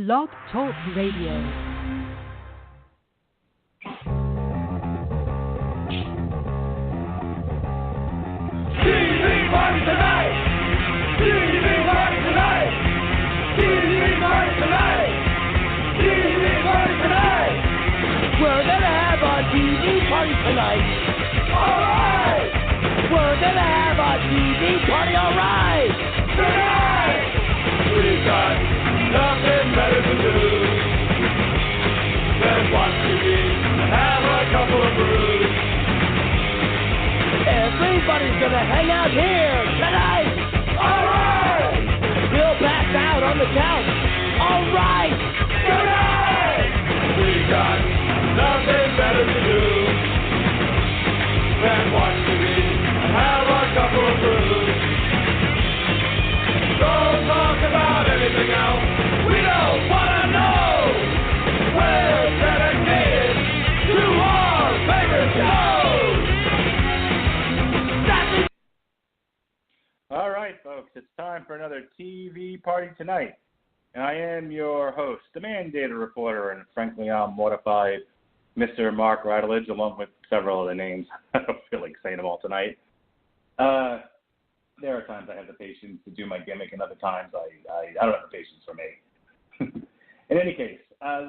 Blog Talk Radio. Party tonight! TV party tonight! TV party tonight! TV party tonight! We're gonna have a TV party tonight! Alright! We're gonna have a TV party, alright! Tonight! We've got nothing better to do than watch TV and have a couple of brews. Everybody's gonna hang out here tonight! Alright! We'll pass out on the couch! Alright! Tonight! We got nothing better to do than watch TV and have a couple of brews. Don't talk about anything else. We don't wanna know! We're dedicated to our favorite shows! All right, folks, it's time for another TV party tonight. And I am your host, the mandated reporter, and frankly, I'm mortified, Mr. Mark Rattledge, along with several other names. I don't feel like saying them all tonight. There are times I have the patience to do my gimmick, and other times I don't have the patience for me. In any case,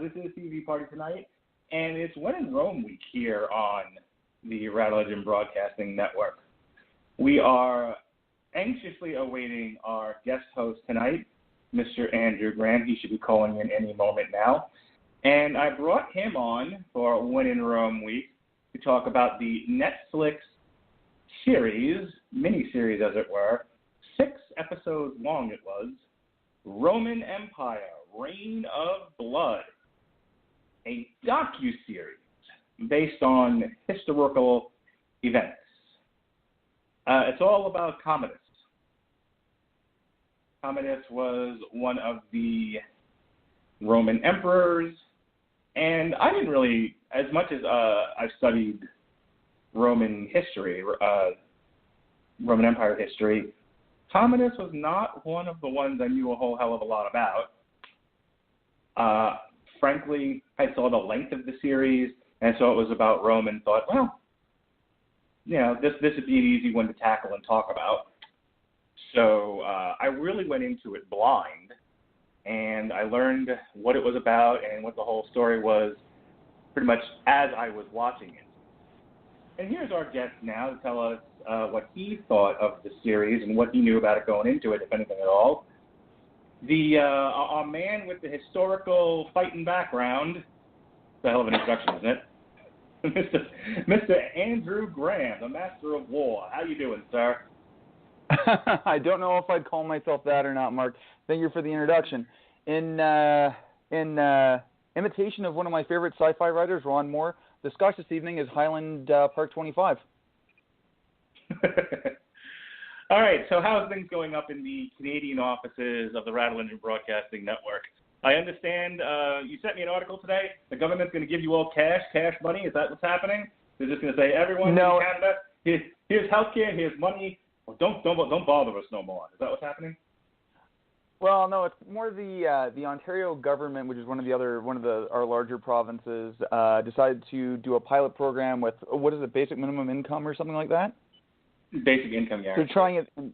this is TV party tonight, and it's When in Rome week here on the Rattledge and Broadcasting Network. We are anxiously awaiting our guest host tonight, Mr. Andrew Graham. He should be calling in any moment now. And I brought him on for When in Rome week to talk about the Netflix series, miniseries as it were, 6 episodes long it was, Roman Empire, Reign of Blood, a docuseries based on historical events. It's all about Commodus. Commodus was one of the Roman emperors, and I didn't really, as much as I've studied Roman history, Roman Empire history, Commodus was not one of the ones I knew a whole hell of a lot about. Frankly, I saw the length of the series, and so it was about Rome, and thought, well, you know, this would be an easy one to tackle and talk about. So I really went into it blind, and I learned what it was about and what the whole story was pretty much as I was watching it. And here's our guest now to tell us what he thought of the series and what he knew about it going into it, if anything at all. Our man with the historical fighting background. It's a hell of an introduction, isn't it? Mr. Andrew Graham, the Master of War. How you doing, sir? I don't know if I'd call myself that or not, Mark. Thank you for the introduction. In imitation of one of my favorite sci-fi writers, Ron Moore, the scotch this evening is Highland Park 25. All right, so how's things going up in the Canadian offices of the Rattledge and Broadcasting Network? I understand you sent me an article today. The government's going to give you all cash money. Is that what's happening? They're just going to say, everyone in Canada, here's healthcare, here's money. Well, don't bother us no more. Is that what's happening? Well, no, it's more the Ontario government, which is one of our larger provinces, decided to do a pilot program with, what is it, basic minimum income or something like that? Basic income, yeah. They're trying it in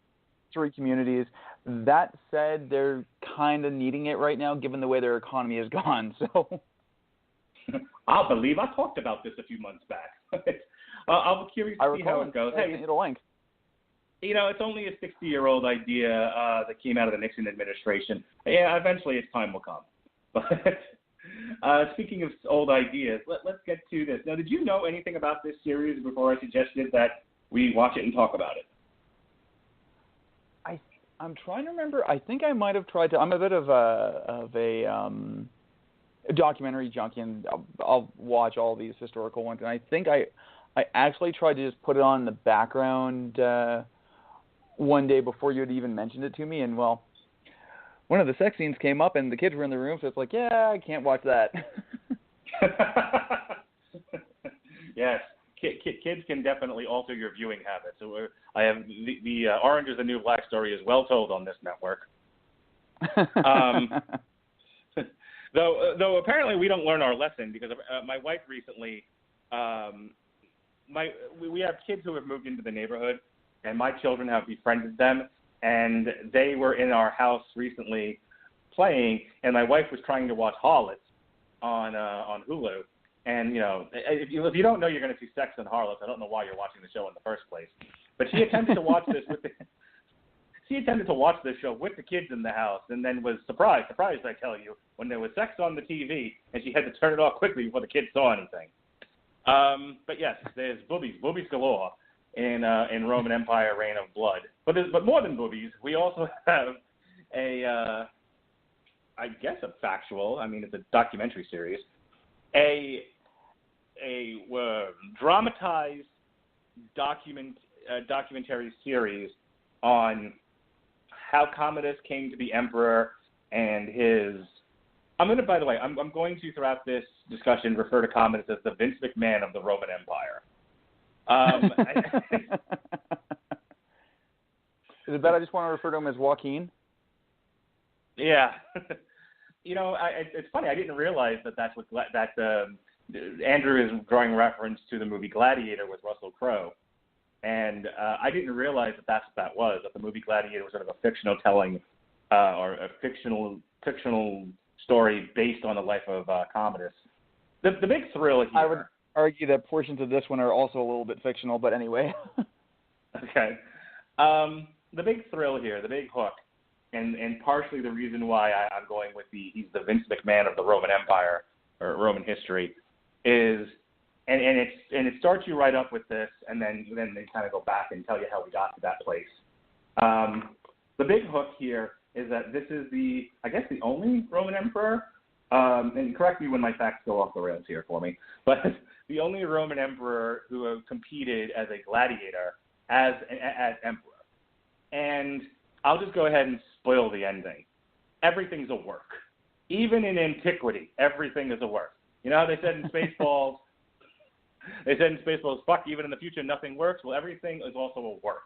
3 communities. That said, they're kind of needing it right now, given the way their economy has gone. So, I'll believe I talked about this a few months back. I'm curious to see how it goes. Hey, it'll link. You know, it's only a 60-year-old idea that came out of the Nixon administration. Yeah, eventually its time will come. But speaking of old ideas, let's get to this. Now, did you know anything about this series before I suggested that we watch it and talk about it? I'm trying to remember. I think I might have tried to. I'm a bit of a documentary junkie, and I'll watch all these historical ones. And I think I actually tried to just put it on in the background one day before you had even mentioned it to me. And well, one of the sex scenes came up, and the kids were in the room, so it's like, yeah, I can't watch that. Yes. Kids can definitely alter your viewing habits. So I have the Orange is the New Black story is well told on this network. Though apparently we don't learn our lesson because my wife recently, we have kids who have moved into the neighborhood, and my children have befriended them, and they were in our house recently playing, and my wife was trying to watch Harlots on Hulu, and if you don't know you're going to see sex in Harlots, I don't know why you're watching the show in the first place, but she attempted to watch this show with the kids in the house, and then was surprised, I tell you, when there was sex on the TV, and she had to turn it off quickly before the kids saw anything. But yes, there's boobies galore in Roman Empire Reign of Blood. But more than boobies, we also have a factual, it's a documentary series, a dramatized documentary series on how Commodus came to be emperor and his. I'm going to throughout this discussion refer to Commodus as the Vince McMahon of the Roman Empire. Is it bad I just want to refer to him as Joaquin? Yeah. It's funny. I didn't realize that's what Andrew is drawing reference to the movie Gladiator with Russell Crowe. And I didn't realize that's what that was, that the movie Gladiator was sort of a fictional telling or a fictional story based on the life of Commodus. The big thrill here... I would argue that portions of this one are also a little bit fictional, but anyway. Okay. The big thrill here, the big hook, and partially the reason why I'm going with he's the Vince McMahon of the Roman Empire, or Roman history, is... And it starts you right up with this, and then they kind of go back and tell you how we got to that place. The big hook here is that this is the only Roman emperor, and correct me when my facts go off the rails here for me, but the only Roman emperor who competed as a gladiator as emperor. And I'll just go ahead and spoil the ending. Everything's a work. Even in antiquity, everything is a work. You know how they said in Spaceballs? Fuck, even in the future, nothing works. Well, everything is also a work.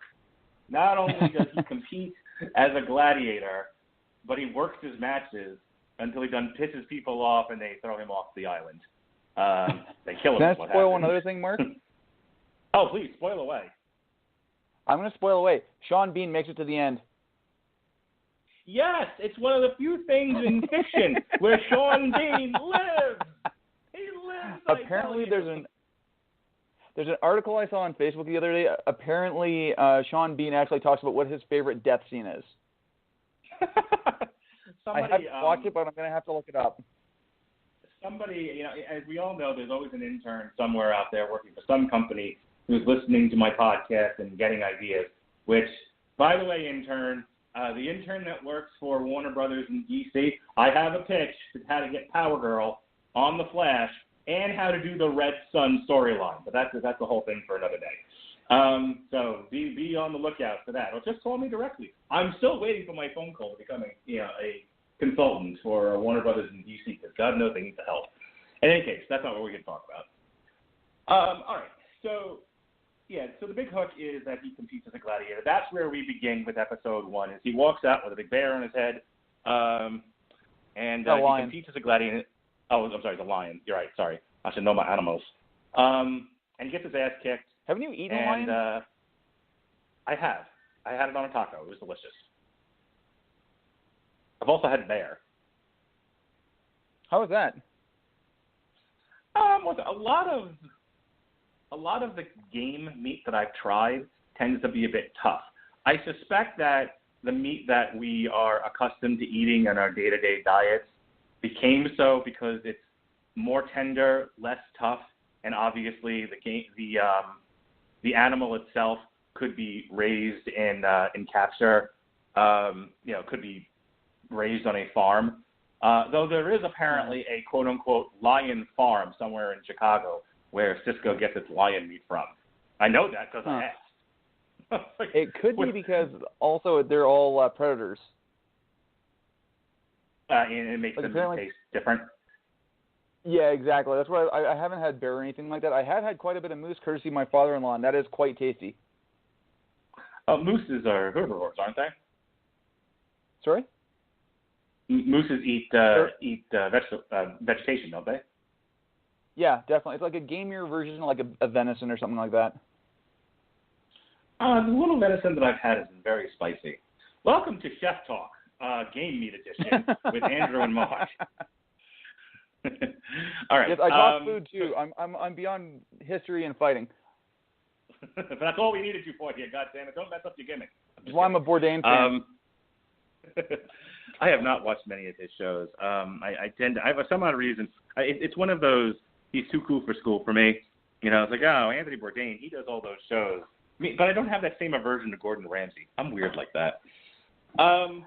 Not only does he compete as a gladiator, but he works his matches until he pisses people off and they throw him off the island. They kill him. Can I spoil one other thing, Mark? Oh, please, spoil away. I'm going to spoil away. Sean Bean makes it to the end. Yes, it's one of the few things in fiction where Sean Bean lives. He lives. Apparently, there's an article I saw on Facebook the other day. Apparently, Sean Bean actually talks about what his favorite death scene is. I haven't watched it, but I'm going to have to look it up. Somebody, as we all know, there's always an intern somewhere out there working for some company who's listening to my podcast and getting ideas, which, by the way, intern, the intern that works for Warner Brothers in DC, I have a pitch to how to get Power Girl on The Flash and how to do the Red Sun storyline. But that's the whole thing for another day. So be on the lookout for that. Or just call me directly. I'm still waiting for my phone call to become a consultant for Warner Brothers in DC because God knows they need the help. In any case, that's not what we're going to talk about. All right. So the big hook is that he competes as a gladiator. That's where we begin with episode 1. Is he walks out with a big bear on his head, and he competes as a gladiator. Oh, I'm sorry, the lion. You're right. Sorry, I should know my animals. And he gets his ass kicked. Haven't you eaten a lion? I have. I had it on a taco. It was delicious. I've also had bear. How was that? A lot of the game meat that I've tried tends to be a bit tough. I suspect that the meat that we are accustomed to eating in our day-to-day diets became so because it's more tender, less tough, and obviously the animal itself could be raised in capture, could be raised on a farm. Though there is apparently a quote-unquote lion farm somewhere in Chicago where Cisco gets its lion meat from. I know that because I asked. It could be because also they're all predators. And it makes them taste different. Yeah, exactly. That's why I haven't had bear or anything like that. I have had quite a bit of moose, courtesy of my father-in-law, and that is quite tasty. Mooses are herbivores, aren't they? Sorry? Mooses eat vegetation, don't they? Yeah, definitely. It's like a gamier version, like a venison or something like that. The little venison that I've had has been very spicy. Welcome to Chef Talk, Game Meat Edition with Andrew and Mark. All right. Yes, I talk food too. I'm beyond history and fighting. But that's all we needed you for here. God damn it! Don't mess up your gimmick. That's why I'm a Bourdain fan. I have not watched many of his shows. I tend to. I have some odd reason. It's one of those. He's too cool for school for me. You know, it's like, oh, Anthony Bourdain, he does all those shows. But I don't have that same aversion to Gordon Ramsay. I'm weird like that. No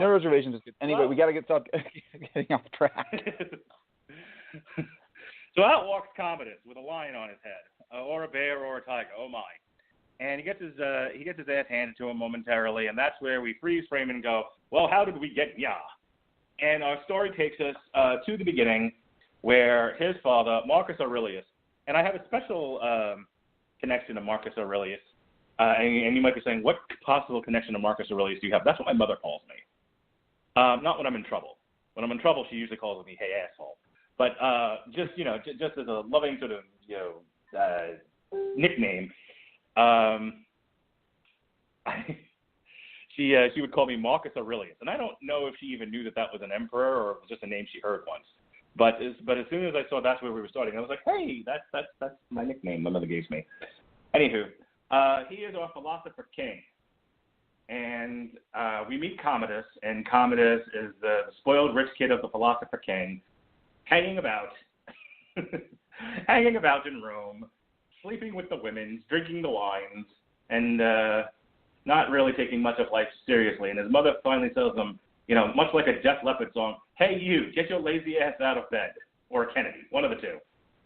reservations is good. Anyway, we got to stop getting off track. So out walks Commodus with a lion on his head, or a bear, or a tiger. Oh my! And he gets his ass handed to him momentarily, and that's where we freeze frame and go, well, how did we get ya? And our story takes us to the beginning, where his father, Marcus Aurelius, and I have a special connection to Marcus Aurelius. And you might be saying, what possible connection to Marcus Aurelius do you have? That's what my mother calls me. Not when I'm in trouble. When I'm in trouble, she usually calls me, hey, asshole. But just as a loving sort of, nickname, she would call me Marcus Aurelius. And I don't know if she even knew that was an emperor or it was just a name she heard once. But as soon as I saw that's where we were starting, I was like, hey, that's my nickname my mother gave me. Anywho. He is our philosopher king, and we meet Commodus, and Commodus is the spoiled rich kid of the philosopher king, hanging about in Rome, sleeping with the women, drinking the wines, and not really taking much of life seriously. And his mother finally tells him, much like a Def Leppard song, hey, you, get your lazy ass out of bed, or Kennedy, one of the two.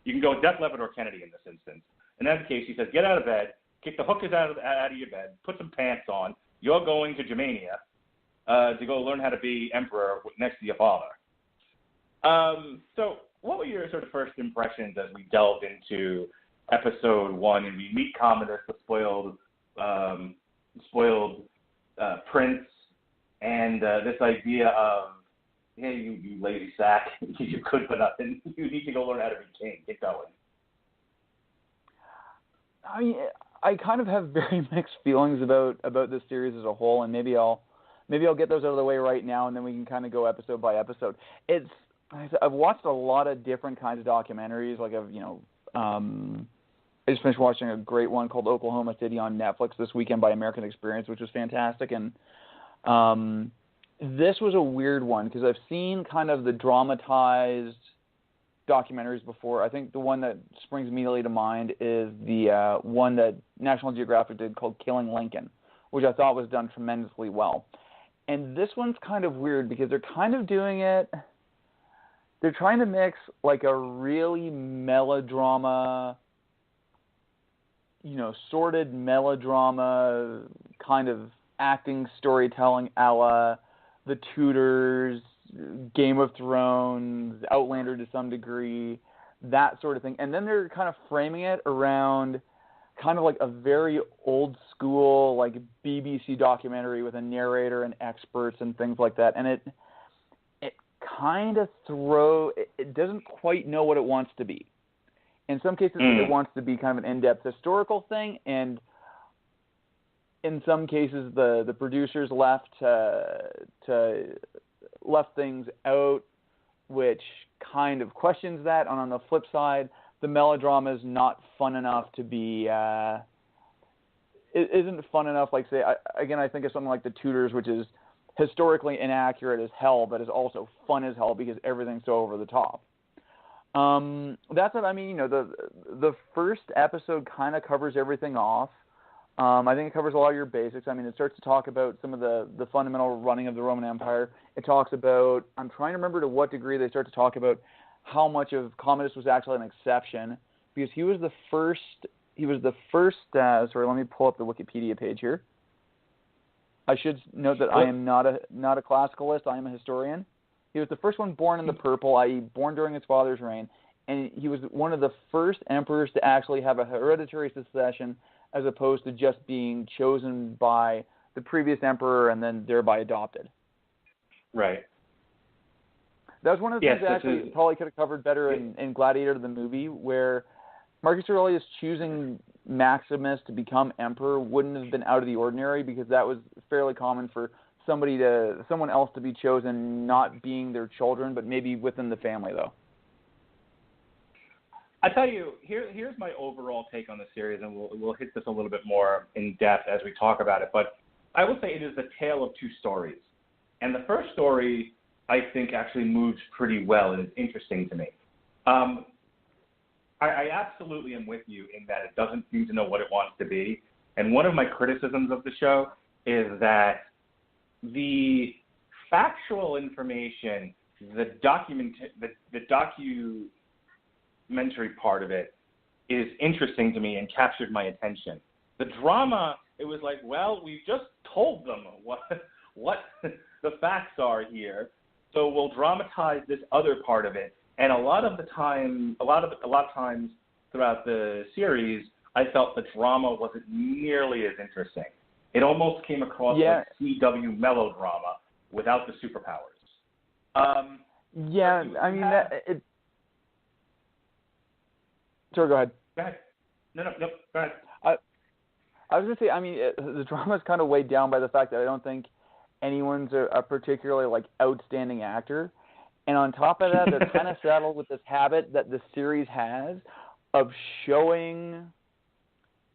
You can go Def Leppard or Kennedy in this instance. In that case, she says, get out of bed, kick the hookers out of your bed, put some pants on. You're going to Germania to go learn how to be emperor next to your father. So what were your sort of first impressions as we delved into episode 1 and we meet Commodus, the spoiled prince, and this idea of, hey, you lazy sack, you good for nothing. You need to go learn how to be king. Get going. I mean, I kind of have very mixed feelings about this series as a whole, and maybe I'll get those out of the way right now, and then we can kind of go episode by episode. I've watched a lot of different kinds of documentaries. Like I just finished watching a great one called Oklahoma City on Netflix this weekend by American Experience, which was fantastic. And this was a weird one because I've seen kind of the dramatized documentaries before. I think the one that springs immediately to mind is the one that National Geographic did called Killing Lincoln, which I thought was done tremendously well. And this one's kind of weird because they're kind of doing it, they're trying to mix like a really melodrama, sordid melodrama kind of acting, storytelling a la The Tudors, Game of Thrones, Outlander to some degree, that sort of thing. And then they're kind of framing it around kind of like a very old school, like BBC documentary with a narrator and experts and things like that. And it kind of it doesn't quite know what it wants to be. In some cases, it wants to be kind of an in-depth historical thing, and in some cases, the producers left things out, which kind of questions that. And on the flip side, the melodrama is not fun enough to be. It isn't fun enough. Like say, I think of something like The Tudors, which is historically inaccurate as hell, but is also fun as hell because everything's so over the top. That's what I mean. The first episode kind of covers everything off. I think it covers a lot of your basics. I mean, it starts to talk about some of the fundamental running of the Roman Empire. It talks about, I'm trying to remember to what degree they start to talk about how much of Commodus was actually an exception, because he was the first, sorry, let me pull up the Wikipedia page here. I should note that I am not a classicalist, I am a historian. He was the first one born in the purple, i.e. born during his father's reign, and he was one of the first emperors to actually have a hereditary succession as opposed to just being chosen by the previous emperor and then thereby adopted. Right. That was one of the things Yes, that probably could have covered better in Gladiator the movie, where Marcus Aurelius choosing Maximus to become emperor wouldn't have been out of the ordinary, because that was fairly common for someone else to be chosen, not being their children, but maybe within the family, though. I tell you, here's my overall take on the series, and we'll hit this a little bit more in depth as we talk about it. But I will say it is the tale of two stories, and the first story I think actually moves pretty well and is interesting to me. I absolutely am with you in that it doesn't seem to know what it wants to be, and one of my criticisms of the show is that the factual information, the documentary part of it is interesting to me and captured my attention. The drama, it was like, well, we just told them what the facts are here, so we'll dramatize this other part of it. And a lot of times throughout the series, I felt the drama wasn't nearly as interesting. It almost came across like CW melodrama without the superpowers. Sorry, go ahead. Go ahead. No, go ahead. I was going to say, the drama is kind of weighed down by the fact that I don't think anyone's a particularly, outstanding actor. And on top of that, they're kind of saddled with this habit that the series has of showing,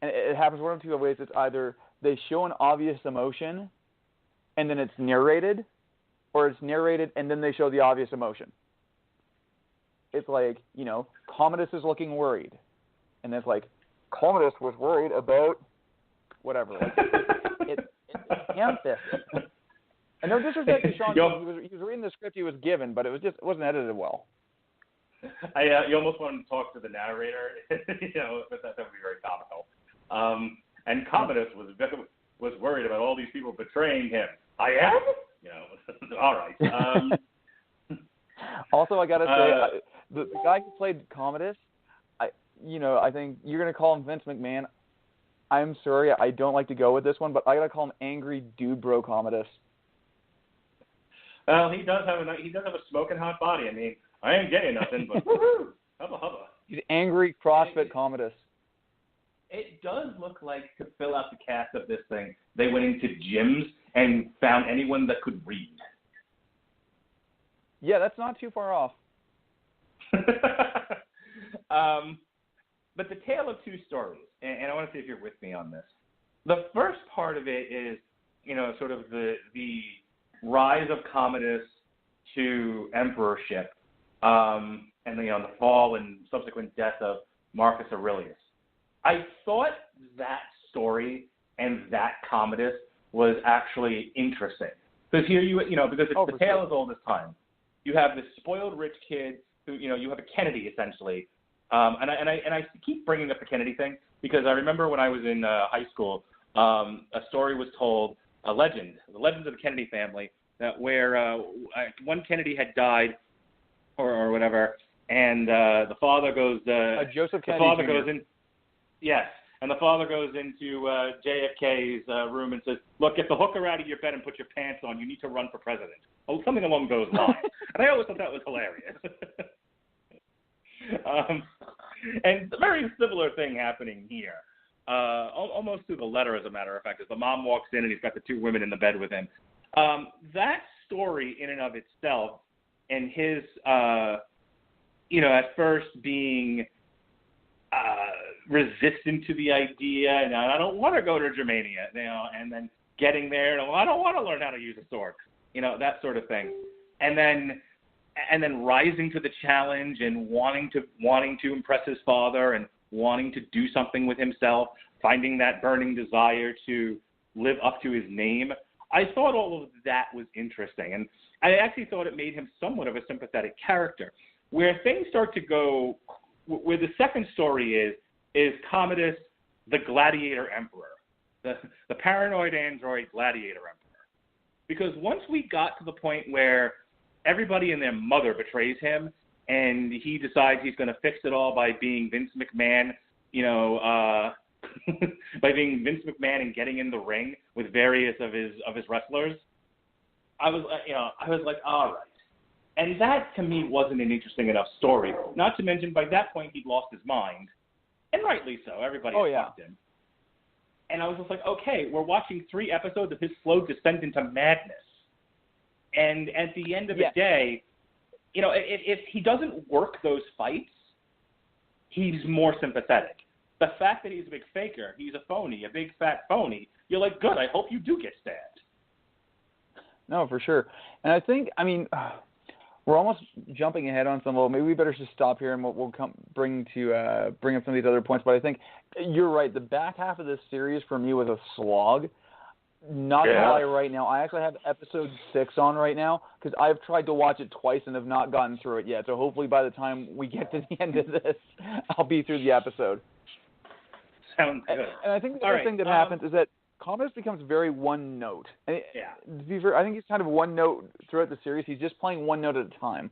and it happens one of two ways. It's either they show an obvious emotion and then it's narrated, or it's narrated and then they show the obvious emotion. It's like, Commodus is looking worried. And it's like, Commodus was worried about whatever. It's ham-fisted. And no disrespect to Sean, he was reading the script he was given, but it wasn't edited well. You almost wanted to talk to the narrator, but that would be very comical. And Commodus was worried about all these people betraying him. I am? All right. Also, I got to say, the guy who played Commodus, I think you're going to call him Vince McMahon. I'm sorry, I don't like to go with this one, but I got to call him Angry Dude Bro Commodus. Well, he does have a smoking hot body. I mean, I ain't getting nothing, but woohoo, hubba hubba. He's Angry CrossFit Commodus. It does look like, to fill out the cast of this thing, they went into gyms and found anyone that could read. Yeah, that's not too far off. But the tale of two stories, and I want to see if you're with me on this. The first part of it is, sort of the rise of Commodus to emperorship, and the fall and subsequent death of Marcus Aurelius. I thought that story and that Commodus was actually interesting, because here because it's the tale as old as time. You have this spoiled rich kid who, you have a Kennedy essentially, and I keep bringing up the Kennedy thing because I remember when I was in high school, a story was told, the legend of the Kennedy family, that where one Kennedy had died, or whatever, and the father goes, Joseph Kennedy. The father Jr. goes in, yes, and the father goes into JFK's room and says, "Look, get the hooker out of your bed and put your pants on. You need to run for president." Oh, something along those lines. And I always thought that was hilarious. And a very similar thing happening here. Almost to the letter, as a matter of fact, as the mom walks in and he's got the two women in the bed with him. That story in and of itself, and his, at first being resistant to the idea, and I don't want to go to Germania, and then getting there, and I don't want to learn how to use a sword, that sort of thing, and then rising to the challenge and wanting to impress his father and wanting to do something with himself, finding that burning desire to live up to his name. I thought all of that was interesting, and I actually thought it made him somewhat of a sympathetic character. Where things start to go, where the second story is Commodus, the gladiator emperor, the paranoid android gladiator emperor. Because once we got to the point where everybody and their mother betrays him, and he decides he's going to fix it all by being Vince McMahon, by being Vince McMahon and getting in the ring with various of his wrestlers, I was like, all right. And that, to me, wasn't an interesting enough story. Not to mention, by that point, he'd lost his mind. And rightly so. Everybody fucked him. And I was just like, okay, we're watching 3 episodes of his slow descent into madness. And at the end of the day, if he doesn't work those fights, he's more sympathetic. The fact that he's a big faker, he's a phony, a big fat phony, you're like, good, I hope you do get stabbed. No, for sure. And I think, we're almost jumping ahead on some. Well, maybe we better just stop here and we'll bring up some of these other points. But I think you're right. The back half of this series for me was a slog. Not gonna lie, right now, I actually have episode 6 on right now because I've tried to watch it twice and have not gotten through it yet. So hopefully by the time we get to the end of this, I'll be through the episode. Sounds good. And I think the other thing that happens is that Commodus becomes very one note. I think he's kind of one note throughout the series. He's just playing one note at a time.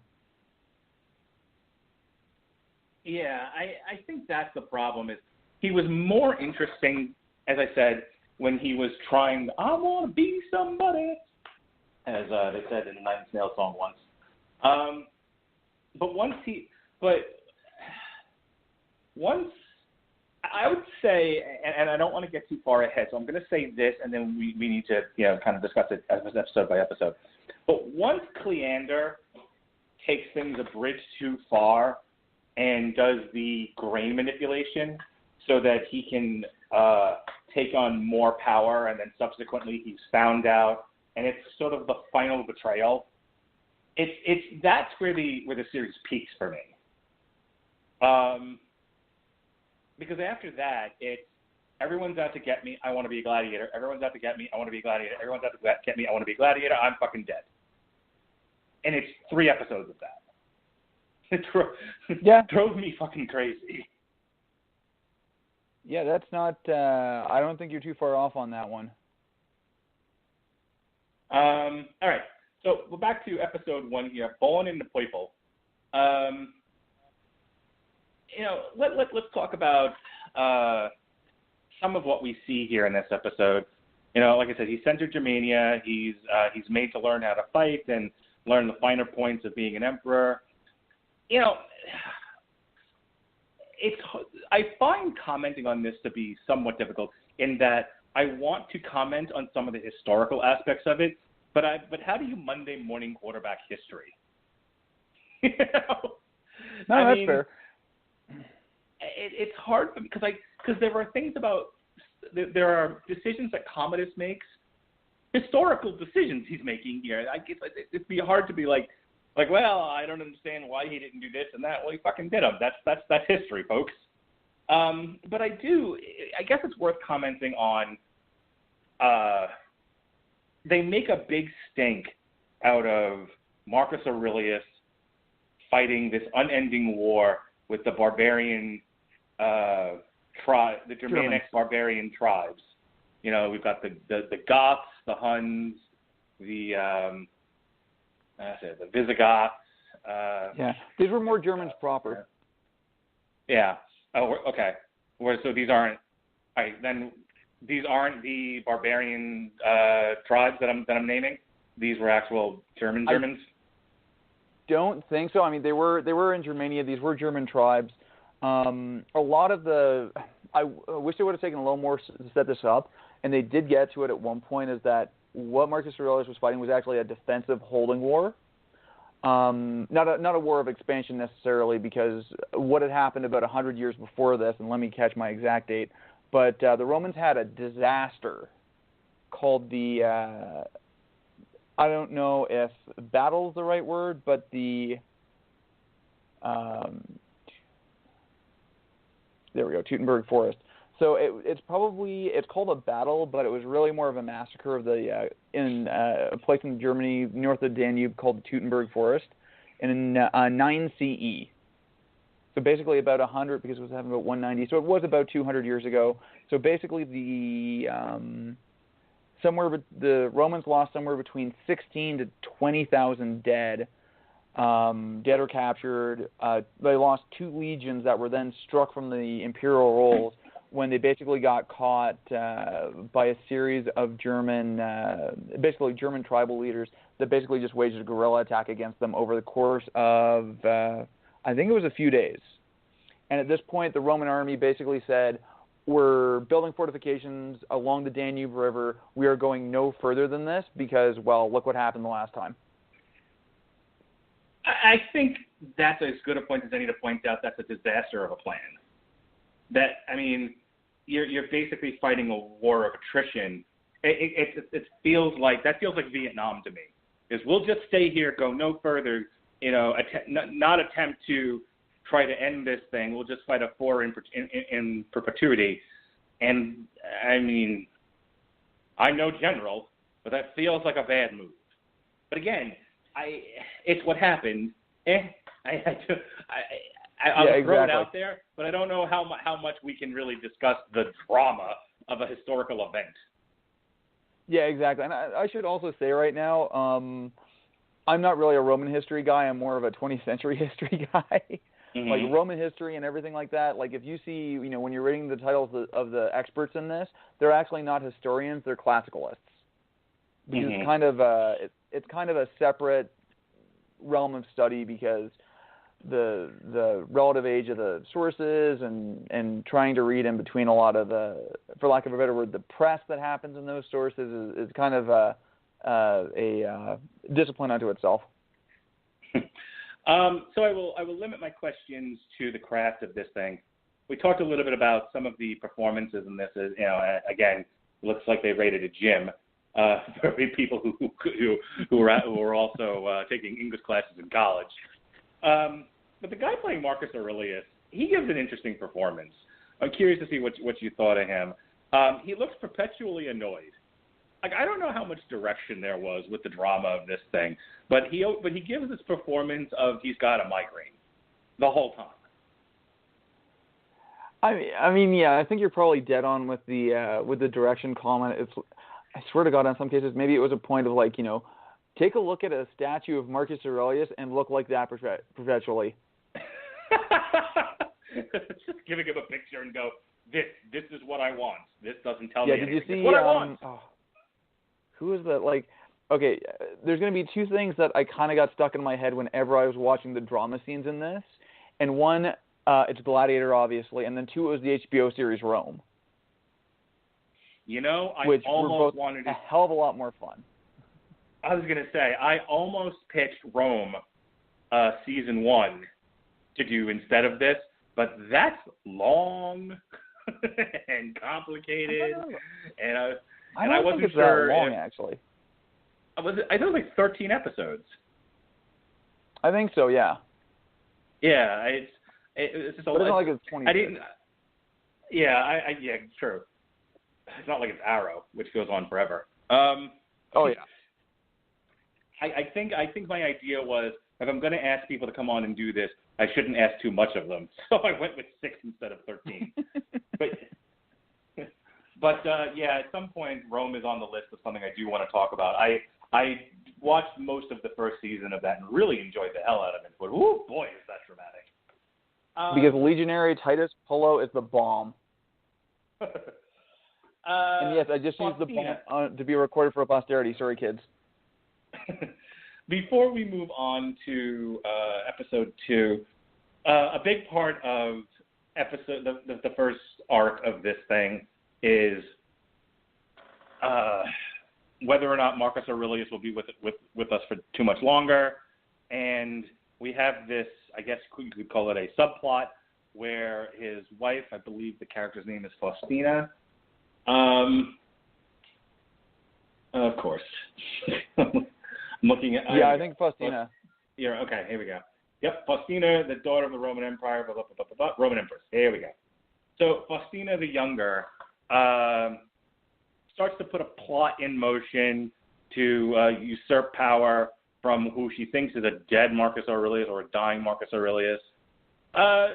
Yeah, I think that's the problem. Is he was more interesting, as I said, when he was trying, I want to be somebody, as they said in the Nine Inch Nails song once. But once I would say, and I don't want to get too far ahead, so I'm going to say this, and then we need to kind of discuss it episode by episode. But once Cleander takes things a bridge too far and does the grain manipulation so that he can take on more power, and then subsequently he's found out, and it's sort of the final betrayal. That's where the series peaks for me. Because after that, it's everyone's out to get me, I want to be a gladiator. Everyone's out to get me, I want to be a gladiator. Everyone's out to get me, I want to be a gladiator. I'm fucking dead. And it's 3 episodes of that. It drove me fucking crazy. Yeah, that's not, I don't think you're too far off on that one. All right. So we're back to episode 1 here, Born in the Purple. Let's talk about some of what we see here in this episode. Like I said, he's sent to Germania. He's made to learn how to fight and learn the finer points of being an emperor. I find commenting on this to be somewhat difficult in that I want to comment on some of the historical aspects of it, but how do you Monday morning quarterback history? No, that's fair. It's hard because there are things there are decisions that Commodus makes, historical decisions he's making here. It'd be hard to be like, well, I don't understand why he didn't do this and that. Well, he fucking did them. That's history, folks. But I guess it's worth commenting on. They make a big stink out of Marcus Aurelius fighting this unending war with the barbarian the Germanic barbarian tribes. We've got the Goths, the Huns, the Visigoths. These were more Germans proper. Yeah. Oh, okay. So these aren't. All right, then these aren't the barbarian tribes that I'm naming. These were actual Germans. Don't think so. They were in Germania. These were German tribes. A lot of I wish they would have taken a little more to set this up, and they did get to it at one point, is that what Marcus Aurelius was fighting was actually a defensive holding war. Not a war of expansion necessarily, because what had happened about 100 years before this, and let me catch my exact date, but the Romans had a disaster called the, I don't know if battle is the right word, but the, there we go, Teutoburg Forest. So it's called a battle, but it was really more of a massacre of in a place in Germany north of Danube called the Teutoburg Forest in 9 CE. So basically about 100, because it was happening about 190. So it was about 200 years ago. So basically the Romans lost somewhere between 16 to 20,000 dead. Dead or captured. They lost 2 legions that were then struck from the imperial rolls when they basically got caught by a series of German tribal leaders that basically just waged a guerrilla attack against them over the course of, I think it was a few days. And at this point, the Roman army basically said, we're building fortifications along the Danube River. We are going no further than this because, well, look what happened the last time. I think that's as good a point as any to point out that's a disaster of a plan. That, I mean, you're basically fighting a war of attrition. It feels like Vietnam to me. Is we'll just stay here, go no further, not attempt to try to end this thing. We'll just fight a war in perpetuity. And I mean, I'm no general, but that feels like a bad move. But again, it's what happened. I'll throw it out there, but I don't know how much we can really discuss the drama of a historical event. Yeah, exactly. And I should also say right now, I'm not really a Roman history guy. I'm more of a 20th century history guy. Mm-hmm. Like Roman history and everything like that. Like if you see, when you're reading the titles of the experts in this, they're actually not historians. They're classicalists. Because Mm-hmm. it's kind of a separate realm of study because the relative age of the sources and trying to read in between a lot of the, for lack of a better word, the press that happens in those sources is kind of a discipline unto itself. So I will limit my questions to the craft of this thing. We talked a little bit about some of the performances in this. Again, it looks like they raided a gym for people who were also taking English classes in college. But the guy playing Marcus Aurelius, he gives an interesting performance. I'm curious to see what you thought of him. He looks perpetually annoyed. Like, I don't know how much direction there was with the drama of this thing, but he gives this performance of he's got a migraine the whole time. I mean, yeah, I think you're probably dead on with the direction comment. I swear to God, in some cases, maybe it was a point of like, take a look at a statue of Marcus Aurelius and look like that perpetually. Just giving him a picture and go, this is what I want. This doesn't tell me anything. Did you see, what I want. Who is that? Like, okay, there's going to be two things that I kind of got stuck in my head whenever I was watching the drama scenes in this. And one, it's Gladiator, obviously, and then two, it was the HBO series Rome. I almost wanted a hell of a lot more fun. I was going to say, I almost pitched Rome season 1 to do instead of this, but that's long and complicated, I wasn't think it's sure that long, actually. I think it was like 13 episodes. I think so, yeah. Yeah, it's just a lot. But it's not like it's 20. I didn't. Yeah, yeah, true. It's not like it's Arrow, which goes on forever. Oh yeah. I think my idea was if I'm going to ask people to come on and do this, I shouldn't ask too much of them. So I went with 6 instead of 13. But yeah, at some point, Rome is on the list of something I do want to talk about. I watched most of the first season of that and really enjoyed the hell out of it. But oh boy, is that dramatic! Because Legionary Titus Pullo is the bomb. And yes, I just used the bomb to be recorded for posterity. Sorry, kids. Before we move on to episode 2, a big part of the first arc of this thing is whether or not Marcus Aurelius will be with us for too much longer. And we have this, I guess you could call it a subplot, where his wife, I believe the character's name is Faustina. Of course. I'm looking at... Yeah, I think Faustina. Yeah, okay, here we go. Yep, Faustina, the daughter of the Roman Empire, Roman Empress. Here we go. So Faustina the Younger starts to put a plot in motion to usurp power from who she thinks is a dead Marcus Aurelius or a dying Marcus Aurelius.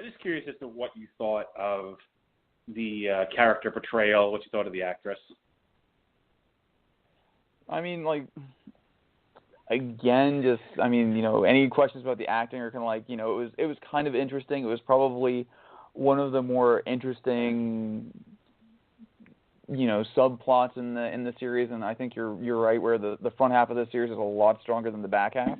Just curious as to what you thought of the character portrayal, what you thought of the actress. I mean, like, again, just, I mean, any questions about the acting are kind of like, it was kind of interesting. It was probably one of the more interesting subplots in the series, and I think you're right where the front half of the series is a lot stronger than the back half.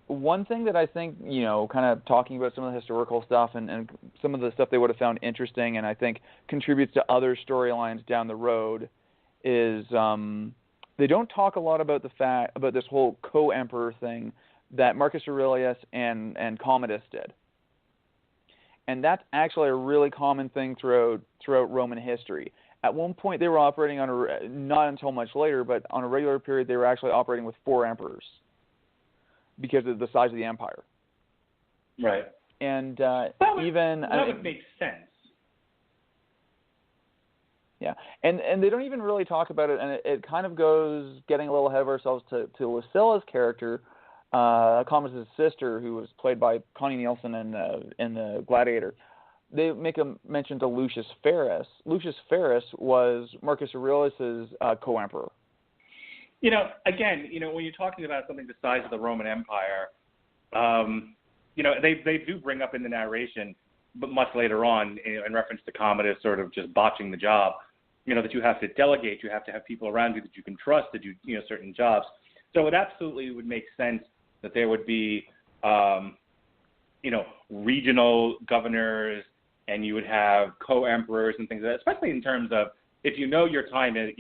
One thing that I think, kind of talking about some of the historical stuff and some of the stuff they would have found interesting, and I think contributes to other storylines down the road, is they don't talk a lot about about this whole co-emperor thing that Marcus Aurelius and Commodus did. And that's actually a really common thing throughout Roman history. At one point, they were operating not until much later, but on a regular period, they were actually operating with 4 emperors because of the size of the empire. Right. And that would make sense. Yeah, and they don't even really talk about it, and it kind of goes getting a little ahead of ourselves to Lucilla's character, Commodus' sister, who was played by Connie Nielsen in the Gladiator. They make a mention to Lucius Ferrus. Lucius Ferrus was Marcus Aurelius's co-emperor. Again, when you're talking about something the size of the Roman Empire, they do bring up in the narration, but much later on, in reference to Commodus sort of just botching the job, that you have to delegate, you have to have people around you that you can trust to do, certain jobs. So it absolutely would make sense that there would be, regional governors, and you would have co-emperors and things like that, especially in terms of if your time is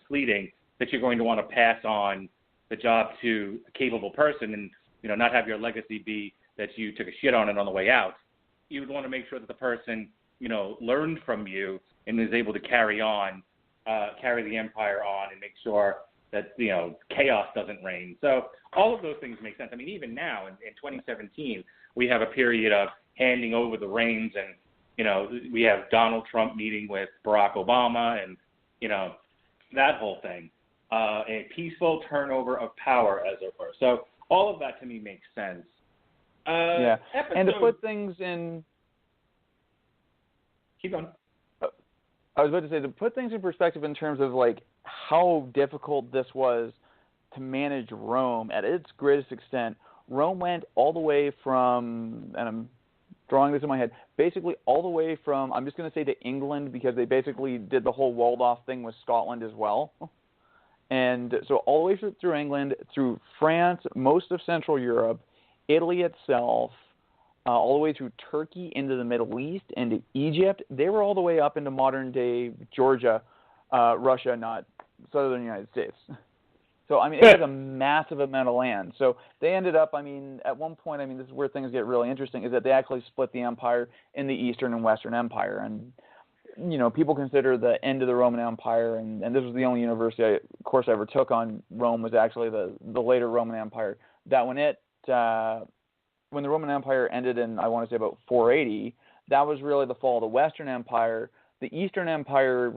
fleeting, that you're going to want to pass on the job to a capable person and, not have your legacy be that you took a shit on it on the way out. You would want to make sure that the person, learned from you and is able to carry the empire on and make sure that, chaos doesn't reign. So all of those things make sense. I mean, even now in 2017, we have a period of handing over the reins and, we have Donald Trump meeting with Barack Obama and, that whole thing. A peaceful turnover of power, as it were. So all of that to me makes sense. And to put things in... Keep going. I was about to say, to put things in perspective in terms of, how difficult this was to manage Rome at its greatest extent, Rome went all the way from, and I'm drawing this in my head, basically all the way from, I'm just going to say to England, because they basically did the whole walled-off thing with Scotland as well. And so all the way through England, through France, most of Central Europe, Italy itself, all the way through Turkey into the Middle East, into Egypt. They were all the way up into modern-day Georgia, Russia, not southern United States. So, it was a massive amount of land. So they ended up, at one point, this is where things get really interesting, is that they actually split the empire in the Eastern and Western Empire. And, people consider the end of the Roman Empire, and this was the only university course I ever took on Rome, was actually the later Roman Empire. That when the Roman Empire ended in, I want to say, about 480, that was really the fall of the Western Empire. The Eastern Empire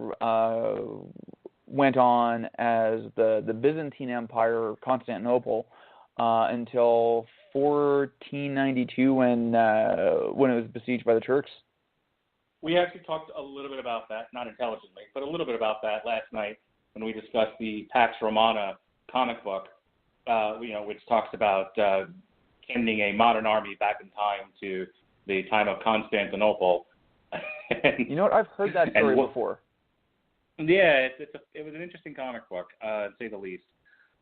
went on as the Byzantine Empire, Constantinople, until 1492 when it was besieged by the Turks. We actually talked a little bit about that, not intelligently, but a little bit about that last night when we discussed the Pax Romana comic book, which talks about sending a modern army back in time to the time of Constantinople. You know what? I've heard that story before. Yeah, it was an interesting comic book, to say the least.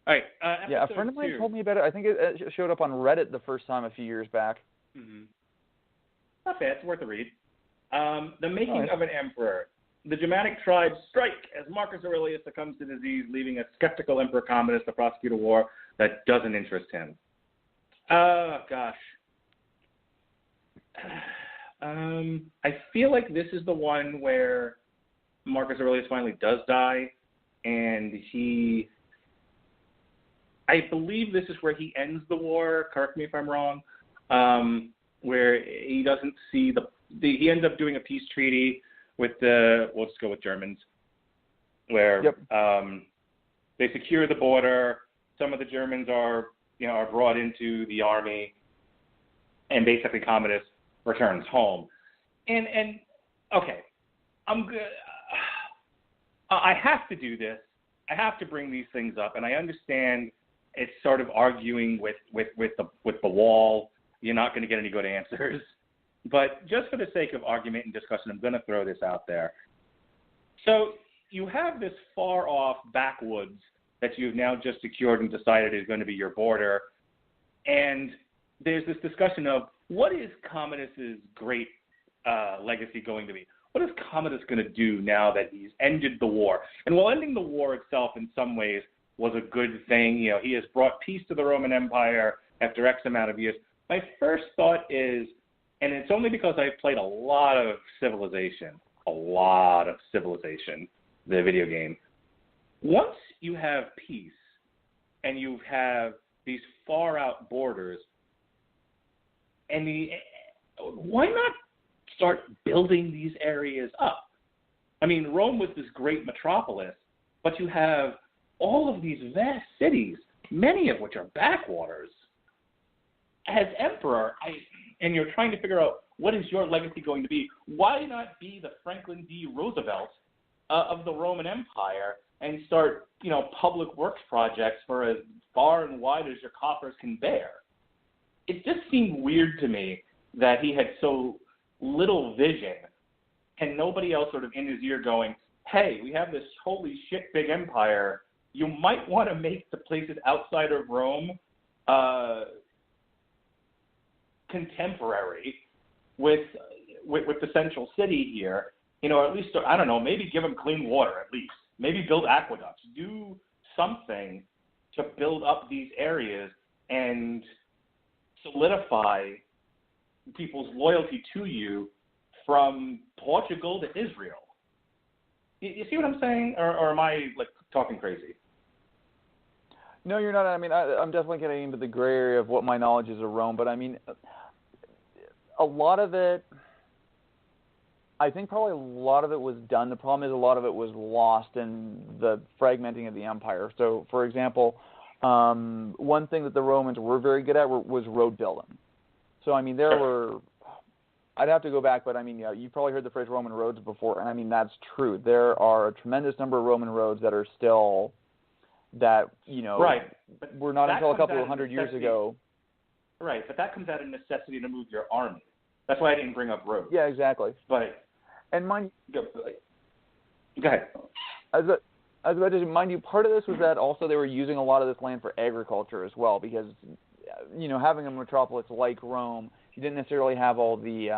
All right. A friend of mine told me about it. I think it showed up on Reddit the first time a few years back. Mm-hmm. Not bad. It's worth a read. The making of an emperor. The Germanic tribes strike as Marcus Aurelius succumbs to disease, leaving a skeptical Emperor Commodus to prosecute a war that doesn't interest him. Oh, gosh. I feel like this is the one where Marcus Aurelius finally does die, and I believe this is where he ends the war, correct me if I'm wrong, where he doesn't see he ends up doing a peace treaty with we'll just go with Germans, where they secure the border. Some of the Germans are brought into the army, and basically Commodus returns home. And okay, I'm good. I have to do this. I have to bring these things up, and I understand it's sort of arguing with the wall. You're not going to get any good answers. But just for the sake of argument and discussion, I'm going to throw this out there. So you have this far-off backwoods that you've now just secured and decided is going to be your border, and there's this discussion of what is Commodus's great legacy going to be? What is Commodus going to do now that he's ended the war? And while ending the war itself in some ways was a good thing, he has brought peace to the Roman Empire after X amount of years, my first thought is, and it's only because I've played a lot of Civilization, the video game. Once you have peace and you have these far-out borders, and why not start building these areas up? I mean, Rome was this great metropolis, but you have all of these vast cities, many of which are backwaters. As emperor, and you're trying to figure out what is your legacy going to be, why not be the Franklin D. Roosevelt of the Roman Empire and start, public works projects for as far and wide as your coffers can bear? It just seemed weird to me that he had so little vision and nobody else sort of in his ear going, hey, we have this holy shit big empire. You might want to make the places outside of Rome contemporary with the central city here, or at least, I don't know, maybe give them clean water at least. Maybe build aqueducts. Do something to build up these areas and solidify people's loyalty to you from Portugal to Israel. You see what I'm saying? Or am I, talking crazy? No, you're not. I mean, I'm definitely getting into the gray area of what my knowledge is of Rome, but I mean, a lot of it, I think probably a lot of it was done. The problem is a lot of it was lost in the fragmenting of the empire. So, for example, one thing that the Romans were very good at was road building. So, I mean, there were, I'd have to go back, but I mean, you've probably heard the phrase Roman roads before, and I mean, that's true. There are a tremendous number of Roman roads that are still, that, right. were not until a couple of hundred years ago. Right, but that comes out of necessity to move your army. That's why I didn't bring up roads. Yeah, exactly. But, and mind go ahead. I was about to mind you, part of this was that also they were using a lot of this land for agriculture as well, because, having a metropolis like Rome, you didn't necessarily have all the,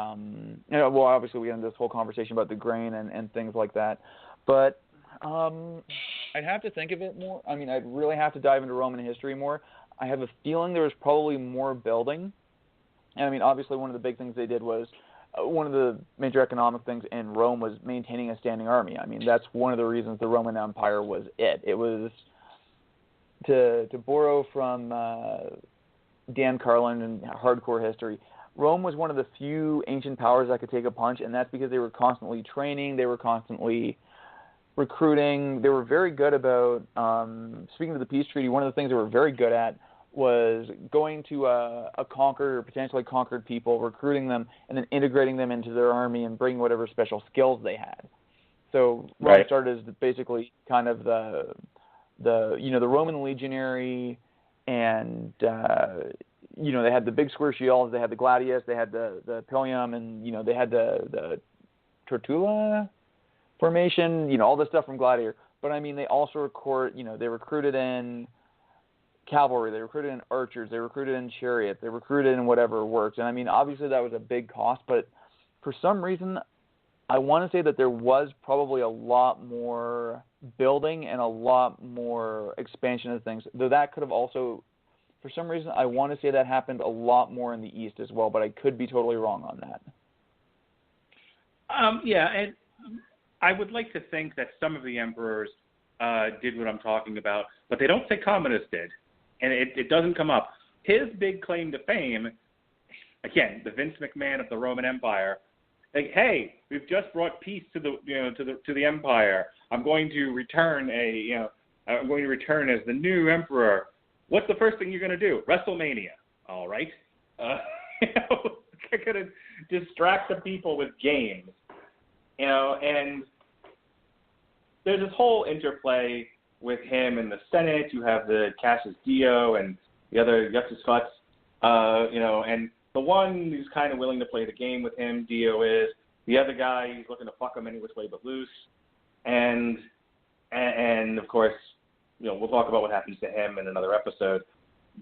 well, obviously we had this whole conversation about the grain and things like that, but I'd have to think of it more. I mean, I'd really have to dive into Roman history more. I have a feeling there was probably more building. And I mean, obviously one of the big things they did was, one of the major economic things in Rome was maintaining a standing army. I mean, that's one of the reasons the Roman Empire was it. It was, to borrow from Dan Carlin and Hardcore History, Rome was one of the few ancient powers that could take a punch, and that's because they were constantly training, they were constantly recruiting. They were very good about, speaking of the peace treaty, one of the things they were very good at was going to a conquered or potentially conquered people, recruiting them, and then integrating them into their army and bringing whatever special skills they had. So Rome started as basically kind of the Roman legionary, and they had the big square shields, they had the gladius, they had the pilum, and they had the tortula formation, all this stuff from Gladiator. But I mean, they also they recruited in cavalry, they recruited in archers, they recruited in chariots, they recruited in whatever works. And I mean, obviously that was a big cost, but for some reason, I want to say that there was probably a lot more building and a lot more expansion of things. Though that could have also, for some reason, I want to say that happened a lot more in the East as well, but I could be totally wrong on that. Yeah, and I would like to think that some of the emperors did what I'm talking about, but they don't say Commodus did, and it doesn't come up. His big claim to fame, again, the Vince McMahon of the Roman Empire, like, hey, we've just brought peace to the empire. I'm going to return as the new emperor. What's the first thing you're going to do? WrestleMania. All right. You're going to distract the people with games. And there's this whole interplay with him in the Senate. You have the Cassius Dio and the other Justus Futz, and the one who's kind of willing to play the game with him, Dio is. The other guy, he's looking to fuck him any which way but loose. and of course, we'll talk about what happens to him in another episode.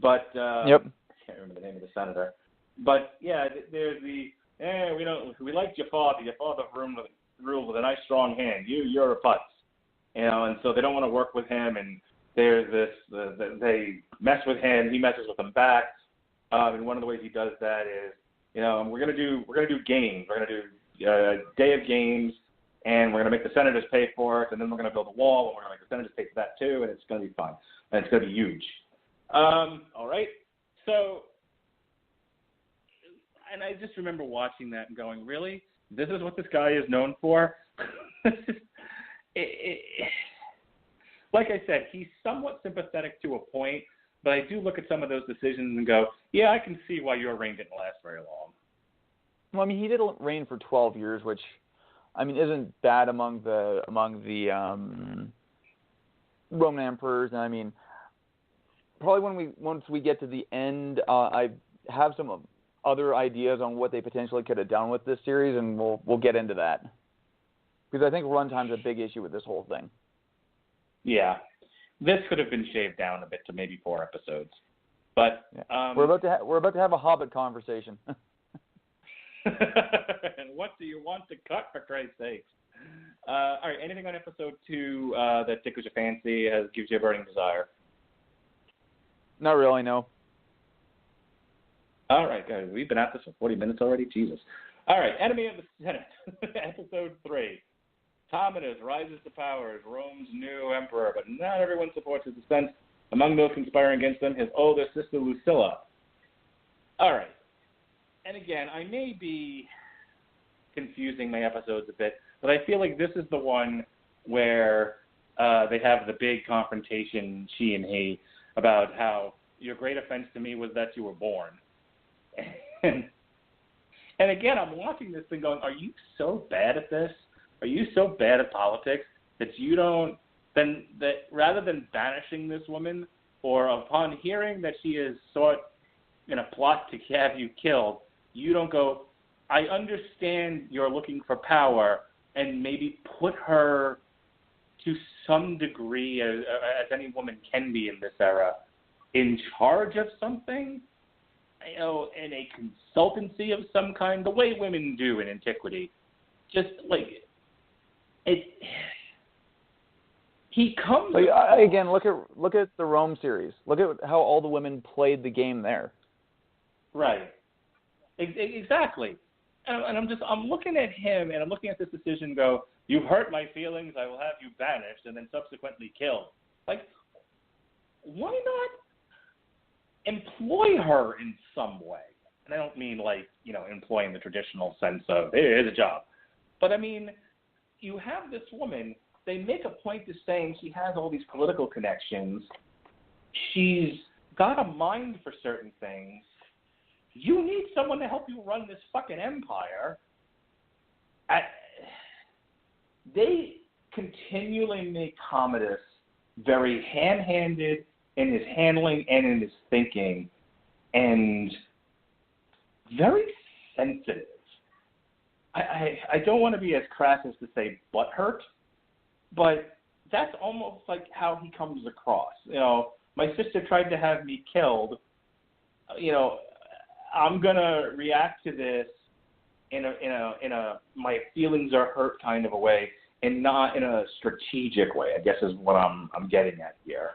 But Yep. I can't remember the name of the senator. But yeah, there's the we liked your father. Your father ruled with a nice strong hand. You're a putz, and so they don't want to work with him. And there's this they mess with him. He messes with them back. And one of the ways he does that is, we're gonna do games. We're gonna do a day of games, and we're gonna make the senators pay for it, and then we're gonna build a wall, and we're gonna make the senators pay for that too, and it's gonna be fun, and it's gonna be huge. All right, so. And I just remember watching that and going, really? This is what this guy is known for? Like I said, he's somewhat sympathetic to a point, but I do look at some of those decisions and go, yeah, I can see why your reign didn't last very long. Well, I mean, he did reign for 12 years, which, I mean, isn't bad among the Roman emperors. And I mean, probably once we get to the end, I have some other ideas on what they potentially could have done with this series, and we'll get into that, because I think runtime's a big issue with this whole thing. Yeah, this could have been shaved down a bit to maybe 4 episodes, but we're about to have a Hobbit conversation. And what do you want to cut, for Christ's sakes? All right, anything on episode 2 that tickles your fancy, gives you a burning desire? Not really, no. All right, guys, we've been at this for 40 minutes already. Jesus. All right, Enemy of the Senate, episode 3. Commodus rises to power as Rome's new emperor, but not everyone supports his ascent. Among those conspiring against him, his older sister Lucilla. All right. And again, I may be confusing my episodes a bit, but I feel like this is the one where they have the big confrontation, she and he, about how your great offense to me was that you were born. And again, I'm watching this thing going, are you so bad at this? Are you so bad at politics that rather than banishing this woman, or upon hearing that she is sought in a plot to have you killed, you don't go, I understand you're looking for power, and maybe put her to some degree, as any woman can be in this era, in charge of something? In a consultancy of some kind, the way women do in antiquity. Just like he comes. Again, look at the Rome series. Look at how all the women played the game there. Right. Exactly. And I'm looking at him, and I'm looking at this decision. Go, you've hurt my feelings. I will have you banished, and then subsequently killed. Like, why not employ her in some way? And I don't mean employ in the traditional sense of, hey, here's a job. But I mean, you have this woman, they make a point of saying she has all these political connections. She's got a mind for certain things. You need someone to help you run this fucking empire. They continually make Commodus very ham-handed in his handling and in his thinking, and very sensitive. I don't want to be as crass as to say butthurt, but that's almost like how he comes across. My sister tried to have me killed. I'm gonna react to this in a my feelings are hurt kind of a way, and not in a strategic way, I guess is what I'm getting at here.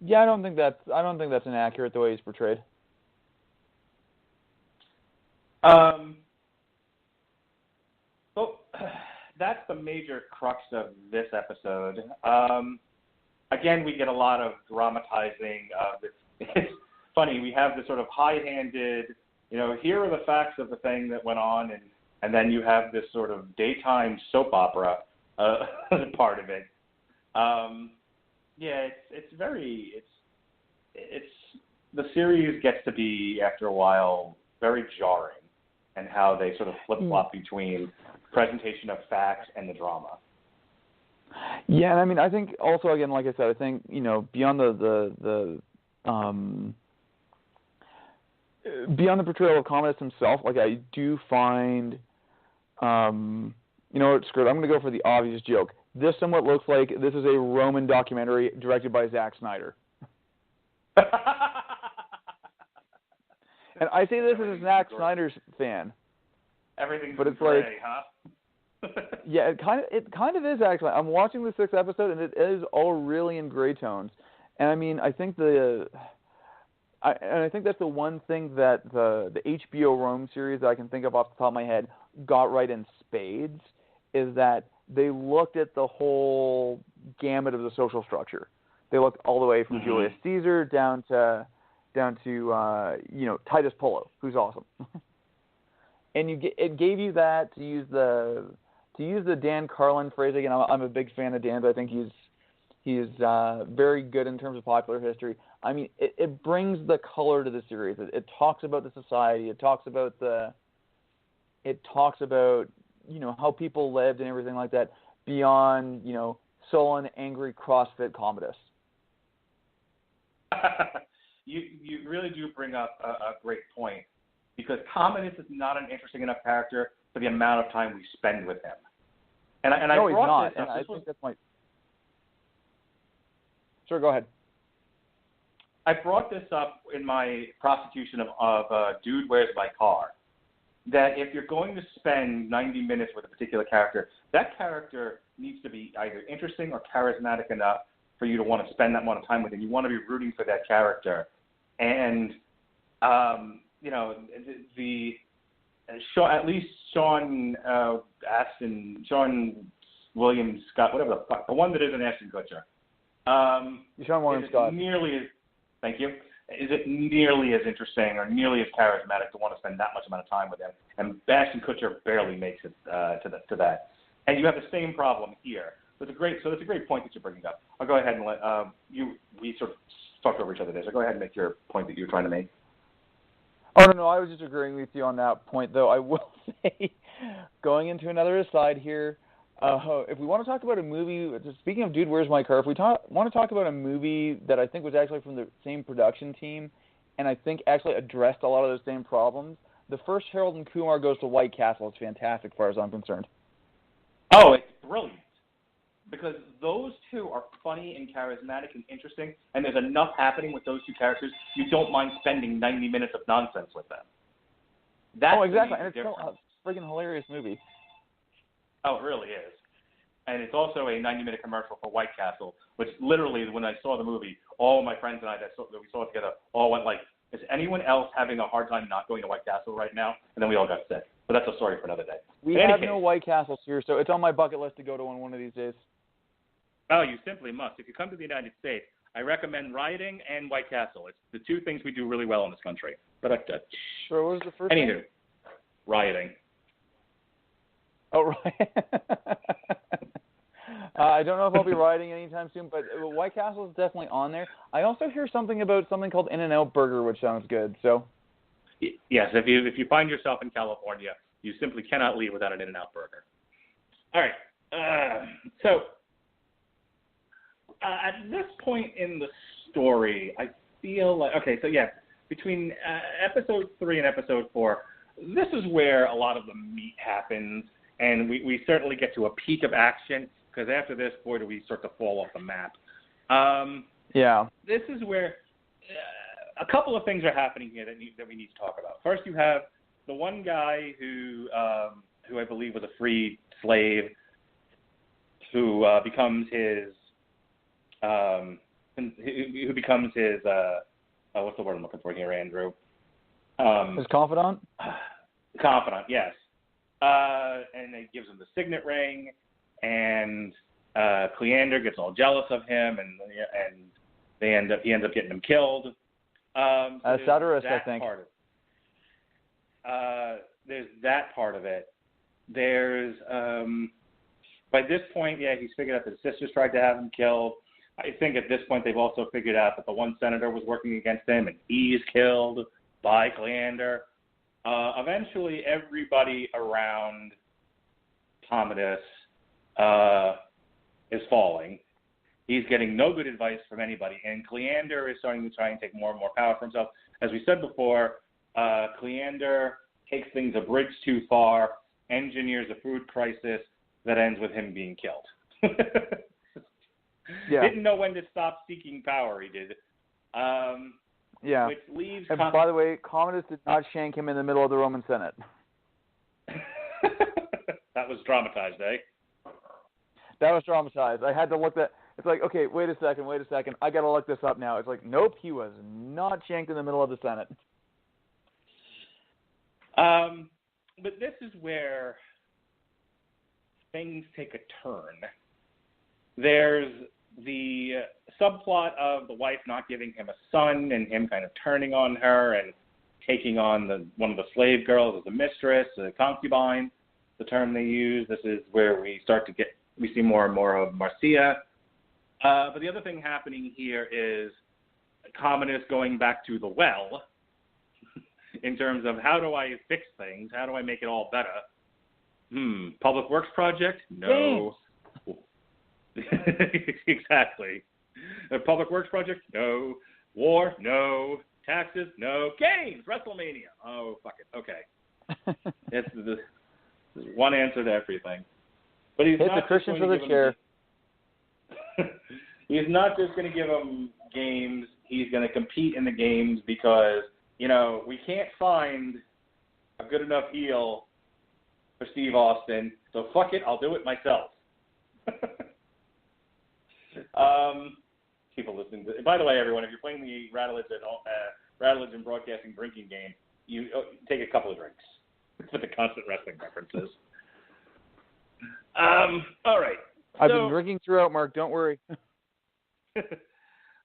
Yeah, I don't think that's inaccurate the way he's portrayed. So that's the major crux of this episode. Again, we get a lot of dramatizing. It's funny, we have this sort of high-handed, here are the facts of the thing that went on, and then you have this sort of daytime soap opera part of it. Yeah, it's the series gets to be, after a while, very jarring, and how they sort of flip-flop between presentation of facts and the drama. Yeah, and I mean, I think also, again, like I said, I think, beyond the beyond the portrayal of Commodus himself, like I do find, You know what, screw it. I'm going to go for the obvious joke. This somewhat looks like this is a Roman documentary directed by Zack Snyder. And I say this as a Zack Snyder fan. Everything's but it's gray, like, huh? Yeah, it kind of is actually. I'm watching the 6th episode, and it is all really in gray tones. And I mean, I think I think that's the one thing that the HBO Rome series that I can think of off the top of my head got right in spades is that they looked at the whole gamut of the social structure. They looked all the way from Julius Caesar down to Titus Pullo, who's awesome. And it gave you that, to use the Dan Carlin phrase again. I'm a big fan of Dan's. I think he's very good in terms of popular history. I mean, it brings the color to the series. It talks about the society. It talks about how people lived and everything like that beyond sullen, angry CrossFit Commodus. You really do bring up a great point, because Commodus is not an interesting enough character for the amount of time we spend with him. And I no, he's not. This, and I think that's my. Sure, go ahead. I brought this up in my prosecution of Dude, Where's My Car? That if you're going to spend 90 minutes with a particular character, that character needs to be either interesting or charismatic enough for you to want to spend that amount of time with him. You want to be rooting for that character. And, at least Sean William Scott, whatever the fuck, the one that isn't Ashton Kutcher. Sean William Scott. Thank you. Is it nearly as interesting or nearly as charismatic to want to spend that much amount of time with him? And Ashton Kutcher barely makes it to that. And you have the same problem here. So it's a great point that you're bringing up. I'll go ahead and let we sort of talked over each other there. So go ahead and make your point that you're trying to make. Oh, no, I was just agreeing with you on that point, though. I will say, going into another aside here, if we want to talk about a movie, speaking of Dude, Where's My Car? If we want to talk about a movie that I think was actually from the same production team, and I think actually addressed a lot of those same problems, the first Harold and Kumar Goes to White Castle is fantastic, as far as I'm concerned. Oh, it's brilliant. Because those two are funny and charismatic and interesting, and there's enough happening with those two characters, you don't mind spending 90 minutes of nonsense with them. That's exactly, and it's still a friggin' hilarious movie. Oh, it really is. And it's also a 90-minute commercial for White Castle, which literally, when I saw the movie, all my friends and I that we saw it together all went like, is anyone else having a hard time not going to White Castle right now? And then we all got sick. But that's a story for another day. We have no White Castles here, so it's on my bucket list to go to one of these days. Oh, you simply must. If you come to the United States, I recommend rioting and White Castle. It's the two things we do really well in this country. But sure, what was the first thing? Anywho, rioting. Oh, right. I don't know if I'll be rioting anytime soon, but White Castle is definitely on there. I also hear something about something called In-N-Out Burger, which sounds good. So, yes, if you find yourself in California, you simply cannot leave without an In-N-Out Burger. All right. At this point in the story, I feel like between episode 3 and episode 4, this is where a lot of the meat happens. And we certainly get to a peak of action, because after this, boy, do we start to fall off the map. This is where a couple of things are happening here that we need to talk about. First, you have the one guy who I believe was a freed slave, who becomes his what's the word I'm looking for here, Andrew? His confidant? Confidant, yes. And it gives him the signet ring, and Cleander gets all jealous of him, and he ends up getting him killed. Satirist, I think. There's that part of it. There's by this point, he's figured out that his sisters tried to have him killed. I think at this point they've also figured out that the one senator was working against him, and he's killed by Cleander. Eventually, everybody around Commodus is falling. He's getting no good advice from anybody, and Cleander is starting to try and take more and more power for himself. As we said before, Cleander takes things a bridge too far, engineers a food crisis, that ends with him being killed. Yeah. Didn't know when to stop seeking power, he did. Yeah. Which leaves... And by the way, Commodus did not shank him in the middle of the Roman Senate. That was dramatized, eh? That was dramatized. I had to look that. It's like, okay, wait a second. I got to look this up now. It's like, nope, he was not shanked in the middle of the Senate. But this is where things take a turn. There's the subplot of the wife not giving him a son and him kind of turning on her and taking on one of the slave girls as a mistress, a concubine, the term they use. This is where we see more and more of Marcia. But the other thing happening here is Commodus going back to the well in terms of how do I fix things? How do I make it all better? Public Works project? No. Exactly. A Public Works project? No. War? No. Taxes? No. Games? WrestleMania? Oh, fuck it. Okay. It's the one answer to everything. But he's hit not the cushion for the chair. He's not just going to give him games. He's going to compete in the games because, we can't find a good enough heel for Steve Austin. So fuck it, I'll do it myself. People listening to. By the way, everyone, if you're playing the Rattledge and Broadcasting drinking game, you take a couple of drinks for the constant wrestling references. All right. I've been drinking throughout, Mark. Don't worry. So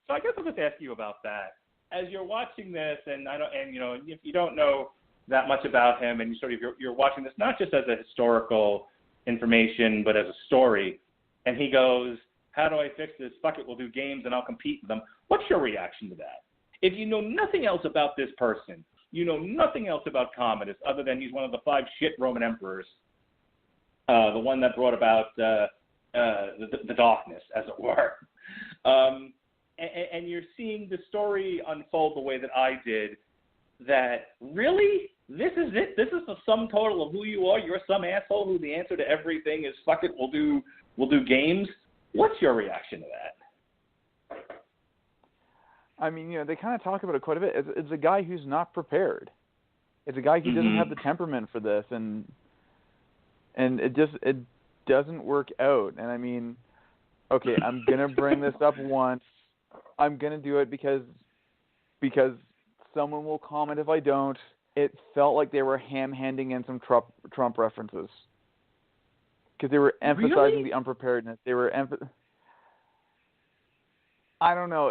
I guess I'll just ask you about that. As you're watching this, if you don't know that much about him, and you're watching this not just as a historical information, but as a story, and he goes, "How do I fix this? Fuck it, we'll do games and I'll compete in them." What's your reaction to that? If you know nothing else about this person, you know nothing else about Commodus other than he's one of the 5 shit Roman emperors, the one that brought about the darkness, as it were. And you're seeing the story unfold the way that I did, that really, this is it? This is the sum total of who you are? You're some asshole who the answer to everything is, fuck it, we'll do games? What's your reaction to that? I mean, they kind of talk about it quite a bit. It's a guy who's not prepared. It's a guy who doesn't have the temperament for this, and it doesn't work out. And I mean, okay, I'm gonna bring this up once. I'm gonna do it because someone will comment if I don't. It felt like they were ham-handing in some Trump references because they were emphasizing the unpreparedness. They were I don't know.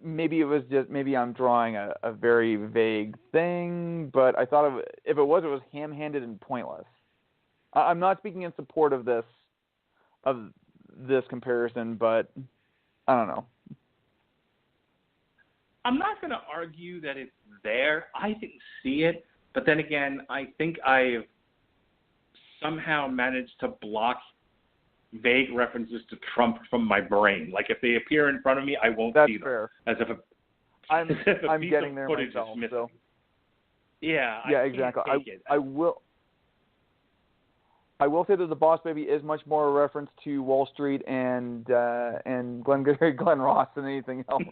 Maybe I'm drawing a very vague thing, but I thought if it was ham-handed and pointless. I'm not speaking in support of this comparison, but I don't know. I'm not going to argue that it's there. I didn't see it, but then again, I think I've somehow managed to block vague references to Trump from my brain. Like if they appear in front of me, I won't see them. Fair. As if I'm piece getting of there footage myself. is missing. So. Yeah. Yeah, I exactly. Can't take it. I will say that the Boss Baby is much more a reference to Wall Street and Glenn Ross than anything else.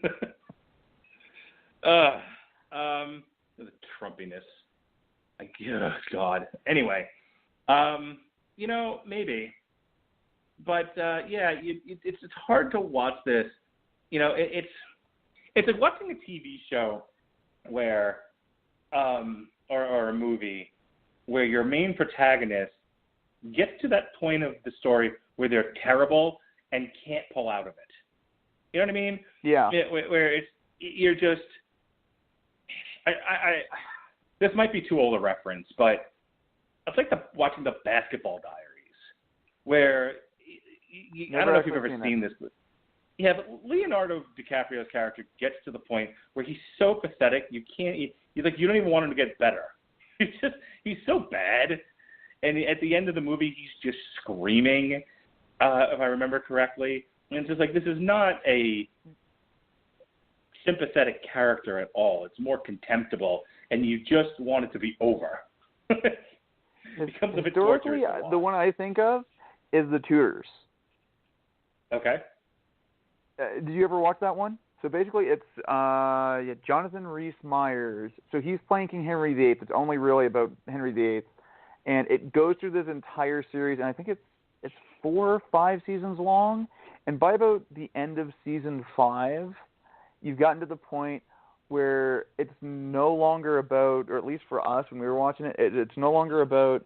The Trumpiness. God. Anyway, maybe. But it's hard to watch this. It's like watching a TV show where, or a movie where your main protagonist gets to that point of the story where they're terrible and can't pull out of it. You know what I mean? Yeah. Where you're just. This might be too old a reference, but it's like watching the Basketball Diaries, where I don't know if you've ever seen this, but yeah, but Leonardo DiCaprio's character gets to the point where he's so pathetic you don't even want him to get better. He's so bad, and at the end of the movie he's just screaming, if I remember correctly, and it's just like this is not a sympathetic character at all. It's more contemptible, and you just want it to be over. It becomes a bit torturous. The one I think of is The Tudors. Okay. Did you ever watch that one? So basically, it's Jonathan Rhys-Meyers. So he's playing King Henry VIII. It's only really about Henry VIII, and it goes through this entire series. And I think it's 4 or 5 seasons long. And by about the end of season 5, you've gotten to the point where it's no longer about, or at least for us when we were watching it, it's no longer about,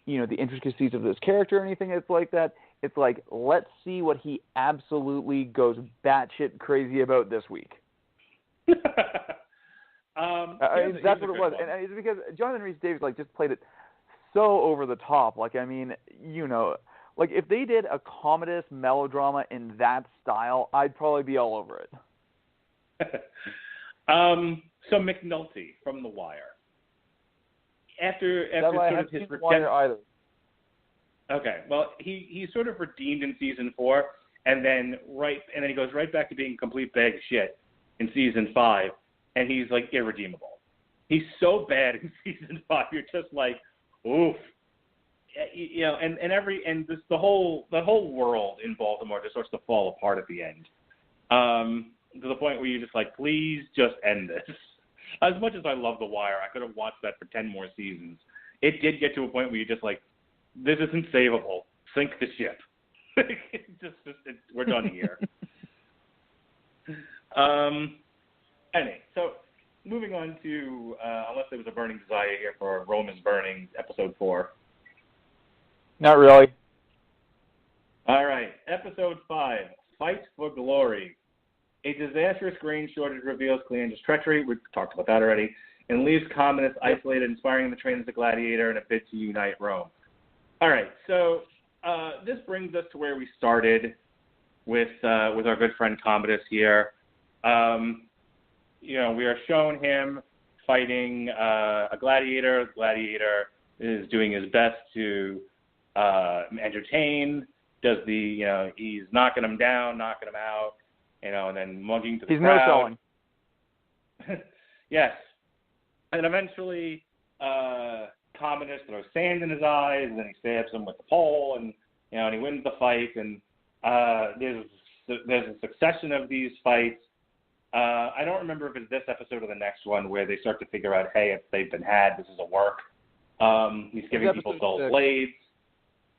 the intricacies of this character or anything. It's like that. It's like, let's see what he absolutely goes batshit crazy about this week. That's what it was. And it's because Jonathan Rhys-Davies just played it so over the top. Like if they did a Commodus melodrama in that style, I'd probably be all over it. So McNulty from The Wire. After sort of his redemption. Either. Okay, well, he sort of redeemed in season 4, and then he goes right back to being a complete bag of shit in season 5, and he's irredeemable. He's so bad in season 5. You're just like, oof. The whole world in Baltimore just starts to fall apart at the end. To the point where you're just like, please just end this. As much as I love The Wire, I could have watched that for 10 more seasons. It did get to a point where you're just like, this isn't savable. Sink the ship. We're done here. Anyway, so moving on to, unless there was a burning desire here for Roman's Burning, episode 4. Not really. All right, episode 5, Fight for Glory. A disastrous grain shortage reveals Cleander's treachery. We talked about that already. And leaves Commodus isolated, inspiring the train as a gladiator in a bid to unite Rome. All right, so this brings us to where we started with our good friend Commodus here. We are shown him fighting a gladiator. The gladiator is doing his best to entertain. He's knocking him down, knocking him out, and then mugging to the crowd. He's no-selling. Yes. And eventually, Commodus throws sand in his eyes, and then he stabs him with the pole, and he wins the fight. And there's a succession of these fights. I don't remember if it's this episode or the next one where they start to figure out, hey, if they've been had, this is a work. He's giving people dull blades.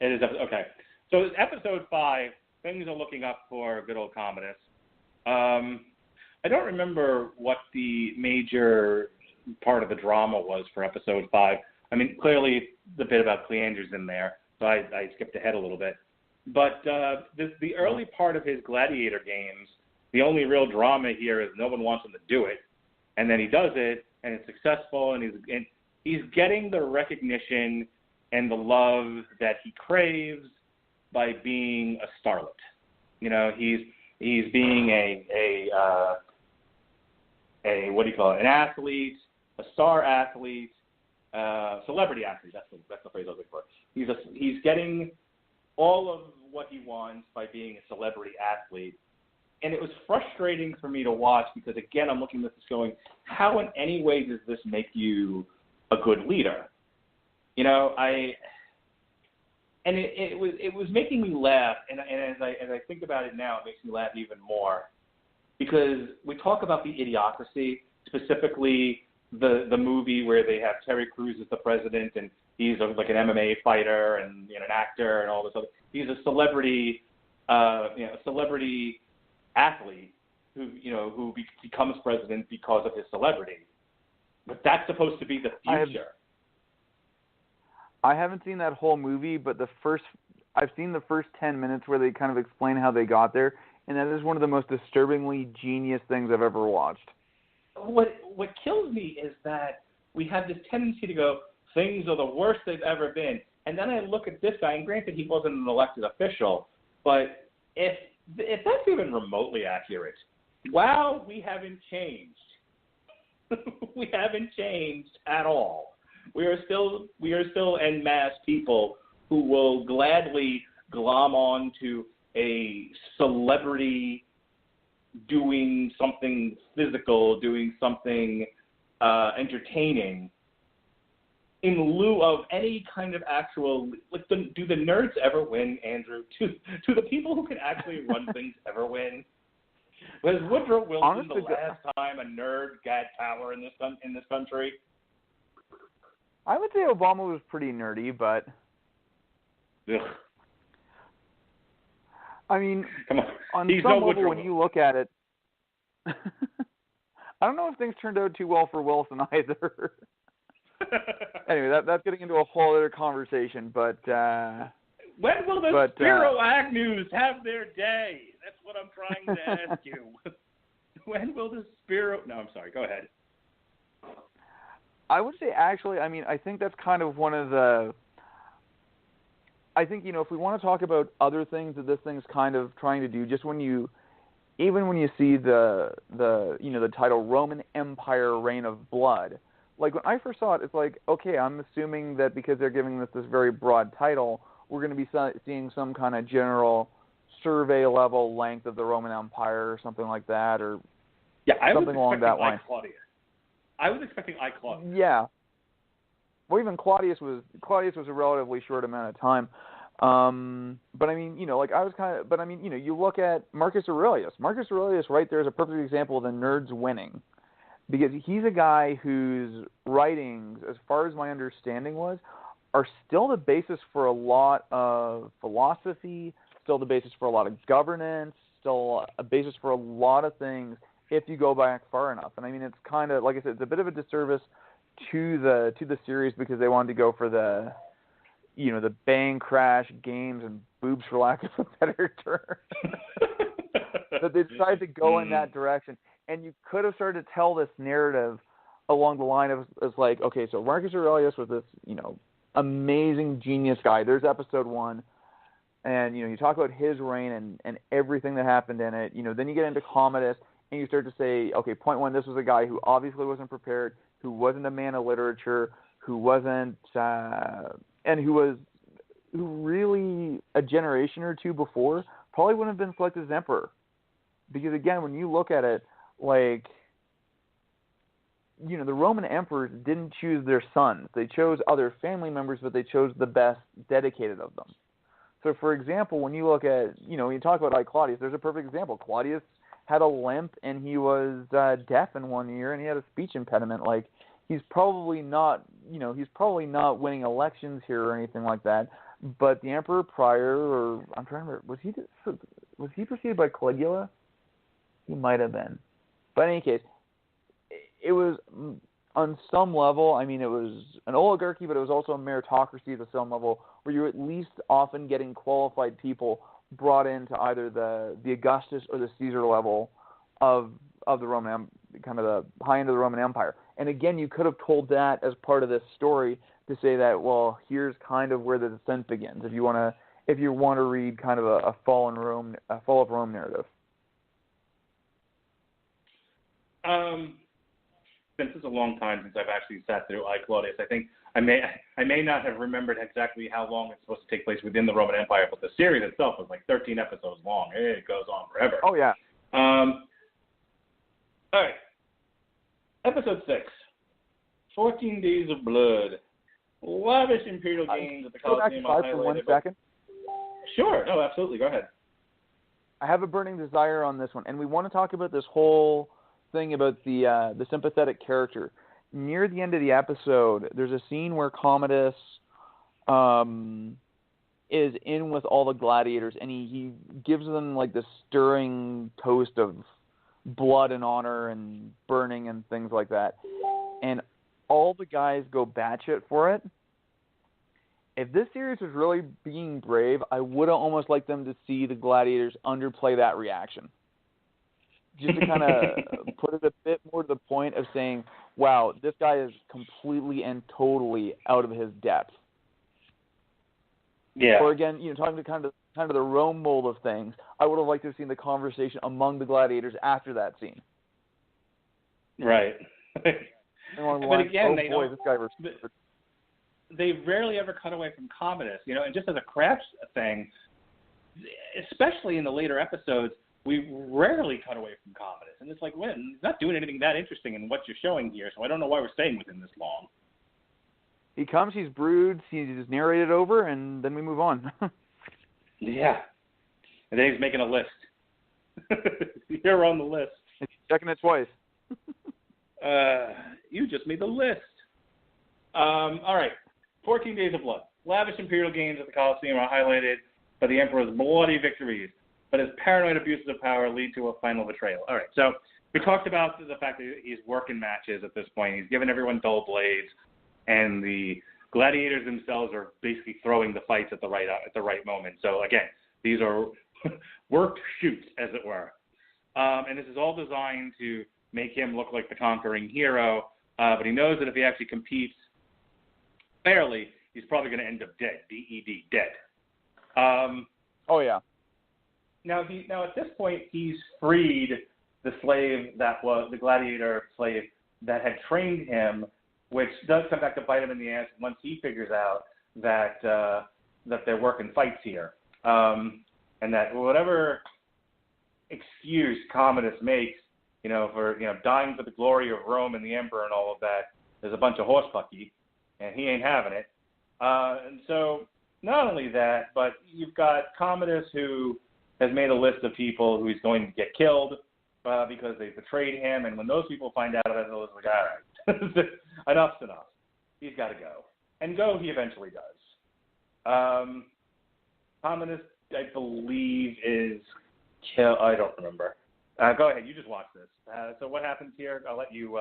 It is okay. So it's episode 5. Things are looking up for good old Commodus. I don't remember what the major part of the drama was for episode 5. I mean, clearly the bit about Cleander's in there, so I skipped ahead a little bit. But the early part of his gladiator games, the only real drama here is no one wants him to do it, and then he does it, and it's successful, and he's getting the recognition and the love that he craves by being a starlet. He's being a what do you call it? An athlete, a star athlete, celebrity athlete. That's the phrase I was looking for. He's getting all of what he wants by being a celebrity athlete. And it was frustrating for me to watch because, again, I'm looking at this going, how in any way does this make you a good leader? It was making me laugh, and as I think about it now, it makes me laugh even more because we talk about the idiocracy, specifically the movie where they have Terry Crews as the president, and he's like an MMA fighter and an actor and all this other. He's a celebrity, celebrity athlete who becomes president because of his celebrity. But that's supposed to be the future. I haven't seen that whole movie, but I've seen the first 10 minutes where they kind of explain how they got there, and that is one of the most disturbingly genius things I've ever watched. What kills me is that we have this tendency to go, things are the worst they've ever been. And then I look at this guy, and granted he wasn't an elected official, but if that's even remotely accurate, wow, we haven't changed. We haven't changed at all. We are still en masse people who will gladly glom on to a celebrity doing something physical, doing something entertaining, in lieu of any kind of actual, like, do the nerds ever win, Andrew? Do the people who can actually run things ever win? Was Woodrow Wilson Honestly, the last time a nerd got power in this country? I would say Obama was pretty nerdy, but Ugh. I mean, Come on He's some no level, Woodrow when you look at it, I don't know if things turned out too well for Wilson either. Anyway, that's getting into a whole other conversation, but when will the Spiro Agnews have their day? That's what I'm trying to ask you. When will the Spiro... No, I'm sorry. Go ahead. I would say, actually, I mean, I think that's kind of one of the... I think, if we want to talk about other things that this thing's kind of trying to do, just even when you see the title Roman Empire Reign of Blood, like when I first saw it, it's like, okay, I'm assuming that because they're giving this very broad title, we're going to be seeing some kind of general survey level length of the Roman Empire or something like that, or something along that line. I was expecting I, Claudius. Yeah. Well, even Claudius was a relatively short amount of time. But I mean, you look at Marcus Aurelius. Marcus Aurelius right there is a perfect example of the nerds winning. Because he's a guy whose writings, as far as my understanding was, are still the basis for a lot of philosophy, still the basis for a lot of governance, still a basis for a lot of things if you go back far enough. And I mean, it's kind of, like I said, it's a bit of a disservice to the series because they wanted to go for the bang crash games and boobs, for lack of a better term. But they decided to go in that direction. And you could have started to tell this narrative along the line of, like, okay, so Marcus Aurelius was this, amazing genius guy. There's episode 1. And, you talk about his reign and everything that happened in it. Then you get into Commodus and you start to say, okay, point 1, this was a guy who obviously wasn't prepared, who wasn't a man of literature, who wasn't, and who really a generation or two before probably wouldn't have been selected as emperor. Because again, when you look at it, like, the Roman emperors didn't choose their sons. They chose other family members, but they chose the best dedicated of them. So, for example, when you look at, when you talk about Claudius, there's a perfect example. Claudius had a limp, and he was deaf in one ear, and he had a speech impediment. Like, he's probably not winning elections here or anything like that. But the emperor prior, or I'm trying to remember, was he preceded by Caligula? He might have been. But in any case, it was on some level, I mean, it was an oligarchy, but it was also a meritocracy at some level where you're at least often getting qualified people brought into either the Augustus or the Caesar level of the Roman, kind of the high end of the Roman Empire. And again, you could have told that as part of this story to say that, well, here's kind of where the descent begins. If you want to read kind of a fall of Rome narrative. Since it's a long time since I've actually sat through I, Claudius, I think I may not have remembered exactly how long it's supposed to take place within the Roman Empire, but the series itself was like 13 episodes long. It goes on forever. Oh, yeah. All right. Episode 6, 14 Days of Blood. Lavish imperial games at the Colosseum. Go back to 5 for 1 second. Sure. No, absolutely. Go ahead. I have a burning desire on this one, and we want to talk about this whole thing about the sympathetic character. Near the end of the episode, there's a scene where Commodus is in with all the gladiators, and he gives them like this stirring toast of blood and honor and burning and things like that. And all the guys go batshit for it. If this series was really being brave, I would have almost liked them to see the gladiators underplay that reaction. Just to kind of put it a bit more to the point of saying, wow, this guy is completely and totally out of his depth. Yeah. Or again, talking to kind of the Rome mold of things, I would have liked to have seen the conversation among the gladiators after that scene. Right. But again, this guy was... They rarely ever cut away from Commodus, and just as a craft thing, especially in the later episodes, we rarely cut away from Commodus. And it's like, well, he's not doing anything that interesting in what you're showing here, so I don't know why we're staying with him this long. he comes, he's brewed, he's narrated over, and then we move on. Yeah. And then he's making a list. You're on the list. He's checking it twice. You just made the list. All right. 14 Days of Blood. Lavish imperial games at the Colosseum are highlighted by the Emperor's bloody victories, but his paranoid abuses of power lead to a final betrayal. All right. So we talked about the fact that he's working matches at this point. He's giving everyone dull blades, and the gladiators themselves are basically throwing the fights at the right moment. So again, these are worked shoots, as it were. And this is all designed to make him look like the conquering hero, but he knows that if he actually competes fairly, he's probably going to end up dead, D-E-D, dead. Oh, yeah. Now at this point, he's freed the slave that was the gladiator slave that had trained him, which does come back to bite him in the ass once he figures out that they're working fights here, and that whatever excuse Commodus makes, for dying for the glory of Rome and the emperor and all of that, there's a bunch of horsepucky, and he ain't having it. And so not only that, but you've got Commodus, who has made a list of people who he's going to get killed because they betrayed him, and when those people find out about it, it's like, all right, enough's enough. He's got to go. And go he eventually does. Commodus, I believe, is killed. I don't remember. Go ahead. You just watch this. So what happens here? I'll let you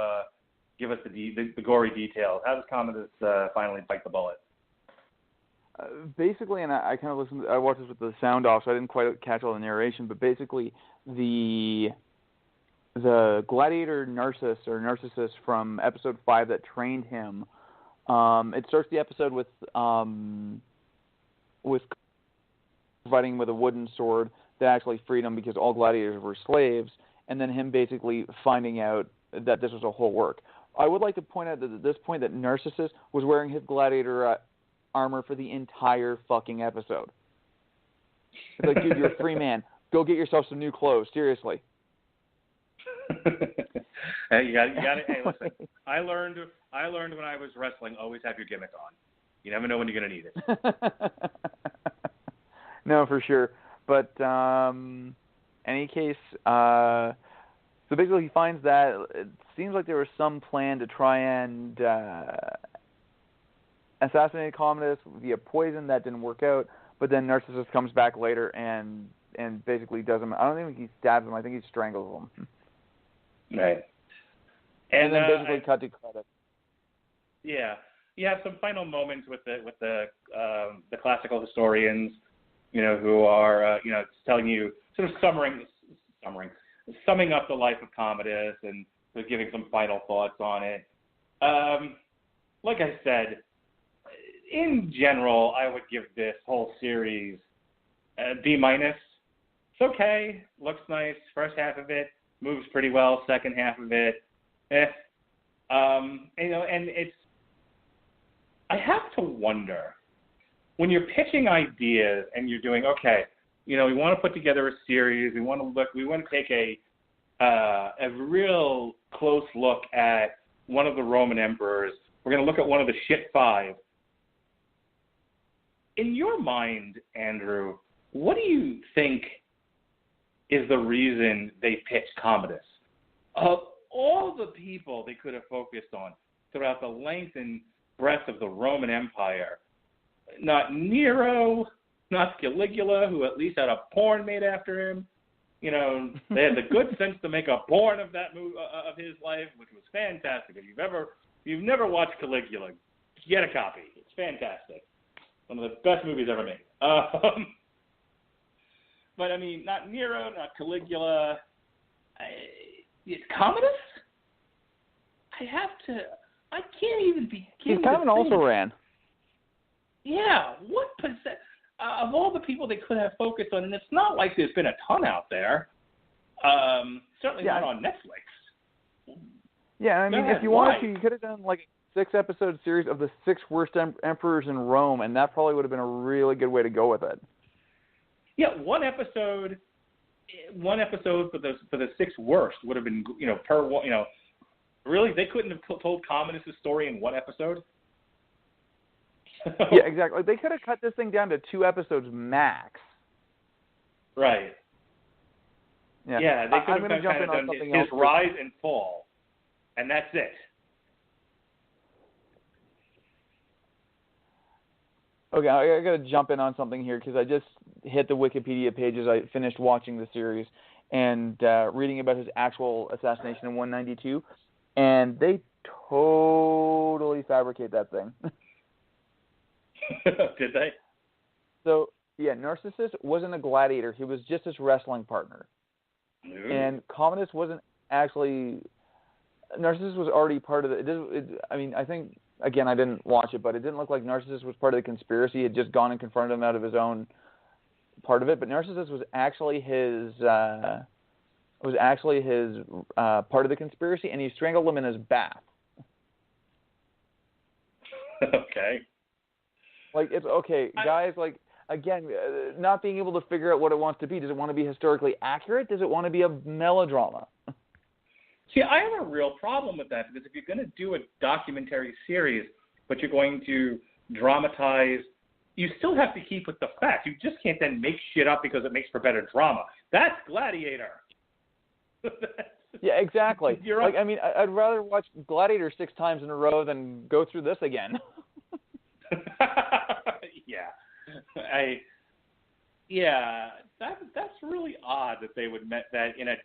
give us the gory details. How does Commodus finally bite the bullet? Basically, and I kind of listened. I watched this with the sound off, so I didn't quite catch all the narration. But basically, the gladiator Narcissus from episode 5 that trained him. It starts the episode with fighting with a wooden sword that actually freed him because all gladiators were slaves, and then him basically finding out that this was a whole work. I would like to point out that at this point that Narcissus was wearing his gladiator armor for the entire fucking episode. It's like, dude, you're a free man. Go get yourself some new clothes. Seriously. Hey, you got it. Hey, listen. I learned when I was wrestling, always have your gimmick on. You never know when you're going to need it. No, for sure. But any case, so basically he finds that it seems like there was some plan to try and assassinate Commodus via poison. That didn't work out. But then Narcissus comes back later and basically does him. I don't think he stabs him. I think he strangles him. Right. And then basically cut to credit. Yeah. You have some final moments with the classical historians, who are telling you, sort of summing up the life of Commodus and sort of giving some final thoughts on it. Like I said, in general, I would give this whole series a B-. It's okay, looks nice. First half of it moves pretty well. Second half of it, and it's. I have to wonder, when you're pitching ideas and you're doing, okay, we want to put together a series. We want to take a real close look at one of the Roman emperors. We're going to look at one of the shit 5. In your mind, Andrew, what do you think is the reason they pitched Commodus? Of all the people they could have focused on throughout the length and breadth of the Roman Empire, not Nero, not Caligula, who at least had a porn made after him. They had the good sense to make a porn of that of his life, which was fantastic. If you've never watched Caligula, get a copy. It's fantastic. One of the best movies ever made. But I mean, not Nero, not Caligula. Commodus? I can't even be. He's kind of an also-ran. Yeah, of all the people they could have focused on, and it's not like there's been a ton out there. Certainly not on Netflix. Yeah, I mean, if you wanted to, you could have done like a 6-episode series of the 6 worst emperors in Rome, and that probably would have been a really good way to go with it. Yeah, one episode for the 6 worst would have been, per one. Really, they couldn't have told Commodus' story in one episode. Yeah, exactly. They could have cut this thing down to 2 episodes max. Right. Yeah, they could I'm have jump kind in of on done something his else. rise and fall, and that's it. Okay, I got to jump in on something here because I just hit the Wikipedia page as I finished watching the series and reading about his actual assassination in 192, and they totally fabricate that thing. Did they? So, yeah, Narcissus wasn't a gladiator. He was just his wrestling partner. Ooh. And Commodus wasn't actually... Narcissus was already part of the... I think... Again, I didn't watch it, but it didn't look like Narcissus was part of the conspiracy. He had just gone and confronted him out of his own part of it. But Narcissus was actually his part of the conspiracy, and he strangled him in his bath. Okay. Like, it's okay, guys. Like, again, not being able to figure out what it wants to be. Does it want to be historically accurate? Does it want to be a melodrama? See, I have a real problem with that, because if you're going to do a documentary series, but you're going to dramatize, you still have to keep with the facts. You just can't then make shit up because it makes for better drama. That's Gladiator. Yeah, exactly. You're like, I mean, I'd rather watch Gladiator 6 times in a row than go through this again. That's really odd that they would met that in a